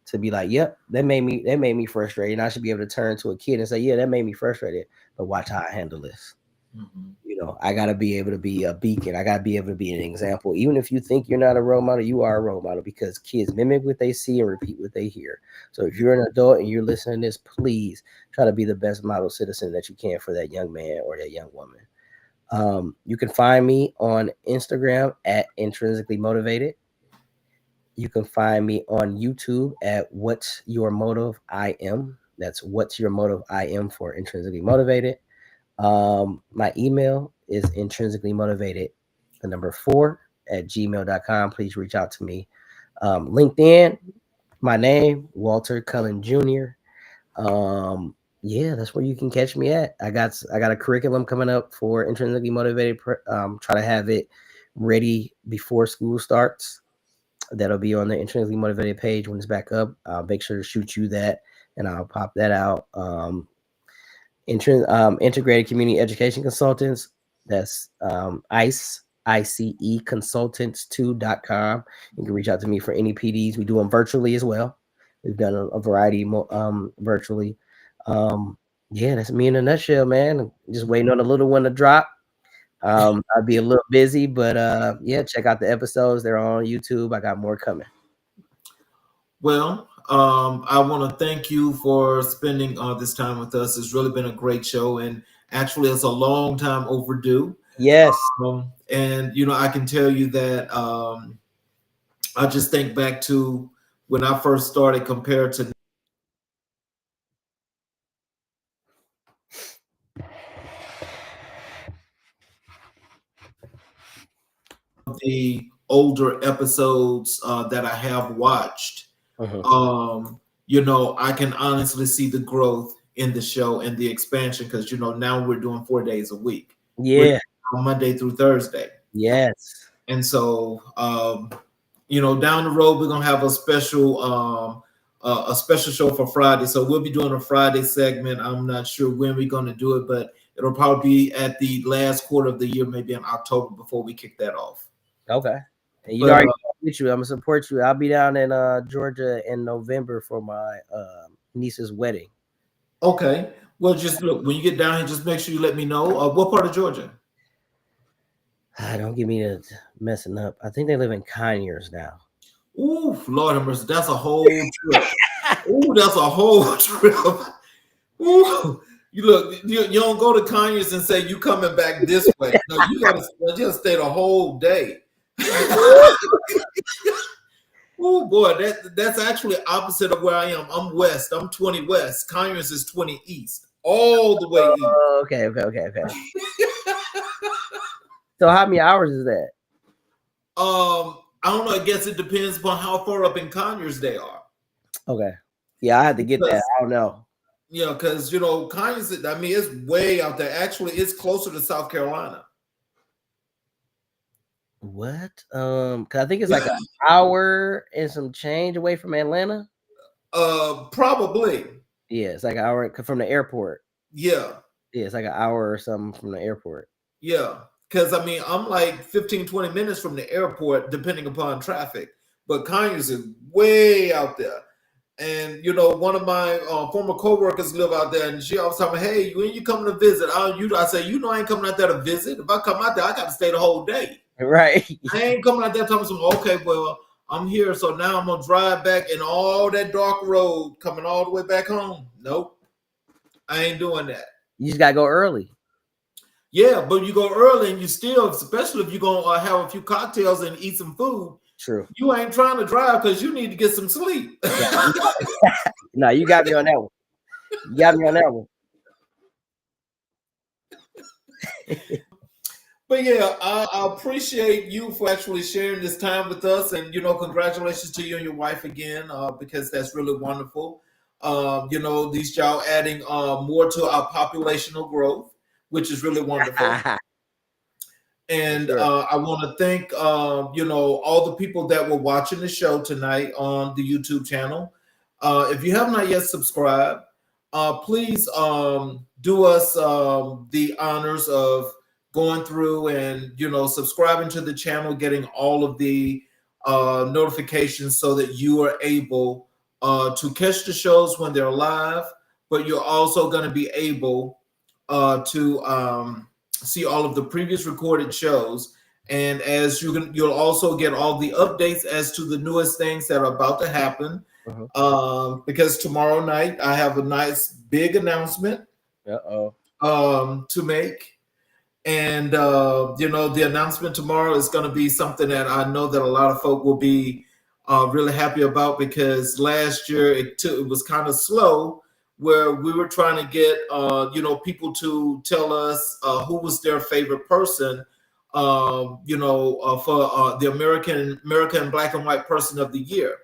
to be like, yep, that made me frustrated. And I should be able to turn to a kid and say, yeah, that made me frustrated, but watch how I handle this. Mhm. I gotta be able to be a beacon. I gotta be able to be an example. Even if you think you're not a role model, you are a role model because kids mimic what they see and repeat what they hear. So if you're an adult and you're listening to this, please try to be the best model citizen that you can for that young man or that young woman. You can find me on Instagram at intrinsically motivated. You can find me on YouTube at What's Your Motive I Am. That's What's Your Motive I Am for Intrinsically Motivated. My email is intrinsically motivated, the number 4 at gmail.com. Please reach out to me. LinkedIn, my name, Walter Cullin Jr. Yeah, that's where you can catch me at. I got a curriculum coming up for intrinsically motivated. Try to have it ready before school starts. That'll be on the intrinsically motivated page when it's back up. I'll make sure to shoot you that, and I'll pop that out. Integrated Community Education Consultants. That's ICE consultants2.com. You can reach out to me for any PDs. We do them virtually as well. We've done a variety virtually. Yeah, that's me in a nutshell, man. Just waiting on a little one to drop. I'll be a little busy, but yeah, check out the episodes. They're on YouTube. I got more coming. Well, I want to thank you for spending this time with us. It's really been a great show, and actually, it's a long time overdue. Yes. And I can tell you that I just think back to when I first started compared to the older episodes that I have watched. Mhm. I can honestly see the growth in the show and the expansion because now we're doing 4 days a week. We're Yeah. on Monday through Thursday. Yes. And so down the road we're gonna have a special show for Friday. So we'll be doing a Friday segment. I'm not sure when we're gonna do it, but it'll probably be at the last quarter of the year, maybe in October before we kick that off. Okay. And But I'm with you. I'm gonna support you. I'll be down in Georgia in November for my niece's wedding. okay. Well, just look, when you get down here, just make sure you let me know. What part of Georgia? Don't get me to messing up. I think they live in Conyers now. Ooh, Lord have mercy. That's a whole trip. Ooh, that's a whole trip. Ooh. You look, you don't go to Conyers and say you coming back this way. No, you gotta just stay the whole day. Oh boy, that's actually opposite of where I am. I'm west. I'm 20 west. Conyers is 20 east. All the way east. Okay. So how many hours is that? I don't know. I guess it depends upon how far up in Conyers they are. Okay. Yeah, I had to get that. Because I don't know. because Conyers, I mean, it's way out there. Actually, it's closer to South Carolina. What? Cause I think it's like an hour and some change away from Atlanta. Probably. Yeah, it's like an hour from the airport. Yeah. Yeah, it's like an hour or something from the airport. Yeah. Because I mean, I'm like 15, 20 minutes from the airport, depending upon traffic. But Conyers is way out there. And one of my former coworkers live out there, and she always tell me, "Hey, when you coming to visit?" I say, I ain't coming out there to visit. If I come out there, I got to stay the whole day. Right. I ain't coming out there telling some. Okay, well, I'm here, so now I'm gonna drive back in all that dark road coming all the way back home. Nope, I ain't doing that. You just gotta go early. Yeah, but you go early, and you still, especially if you're gonna have a few cocktails and eat some food, True. You ain't trying to drive because you need to get some sleep. No, you got me on that one. You got me on that one. But yeah, I appreciate you for actually sharing this time with us, and congratulations to you and your wife again, because that's really wonderful. These y'all adding more to our populational growth, which is really wonderful. And Sure. I want to thank all the people that were watching the show tonight on the YouTube channel. If you have not yet subscribed, please do us the honors of going through and subscribing to the channel, getting all of the notifications so that you are able to catch the shows when they're live, but you're also going to be able to see all of the previous recorded shows. And as you'll also get all the updates as to the newest things that are about to happen. Because tomorrow night I have a nice big announcement to make. And the announcement tomorrow is going to be something that I know that a lot of folk will be really happy about, because last year it was kind of slow, where we were trying to get people to tell us who was their favorite person, for the American Black and White Person of the Year.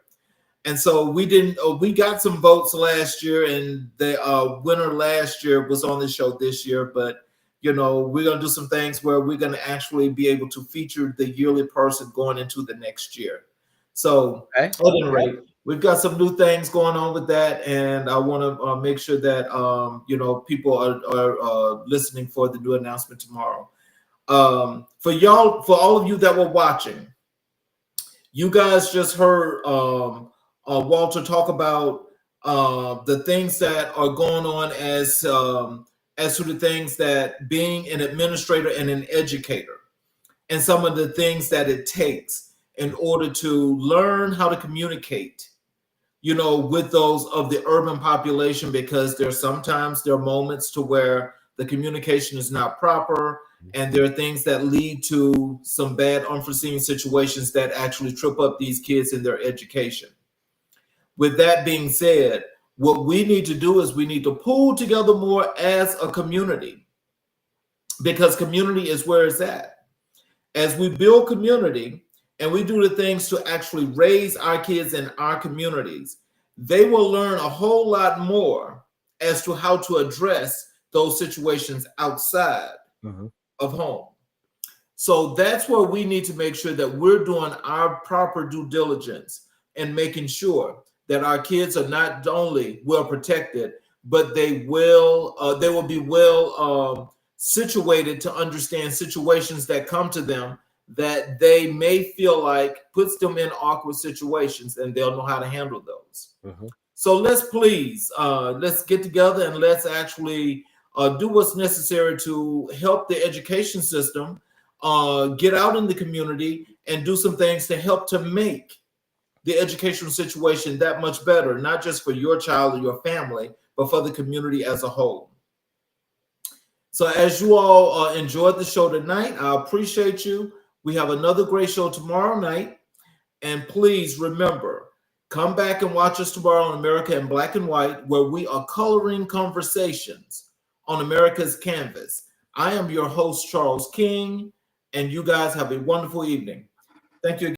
And so we got some votes last year, and the winner last year was on the show this year. But we're going to do some things where we're going to actually be able to feature the yearly person going into the next year. So at any rate, we've got some new things going on with that, and I want to make sure that people are listening for the new announcement tomorrow. For all of you that were watching, you guys just heard Walter talk about the things that are going on as to the things that being an administrator and an educator, and some of the things that it takes in order to learn how to communicate, with those of the urban population, because there are moments to where the communication is not proper, and there are things that lead to some bad unforeseen situations that actually trip up these kids in their education. With that being said, what we need to do is we need to pull together more as a community, because community is where it's at. As we build community and we do the things to actually raise our kids in our communities, they will learn a whole lot more as to how to address those situations outside of home. So that's where we need to make sure that we're doing our proper due diligence and making sure that our kids are not only well protected, but they will be well situated to understand situations that come to them that they may feel like puts them in awkward situations, and they'll know how to handle those. So let's get together and let's actually do what's necessary to help the education system get out in the community and do some things to help to make the educational situation that much better, not just for your child or your family, but for the community as a whole. So as you all enjoyed the show tonight, I appreciate you. We have another great show tomorrow night. And please remember, come back and watch us tomorrow on America in Black and White, where we are coloring conversations on America's canvas. I am your host, Charles King, and you guys have a wonderful evening. Thank you again.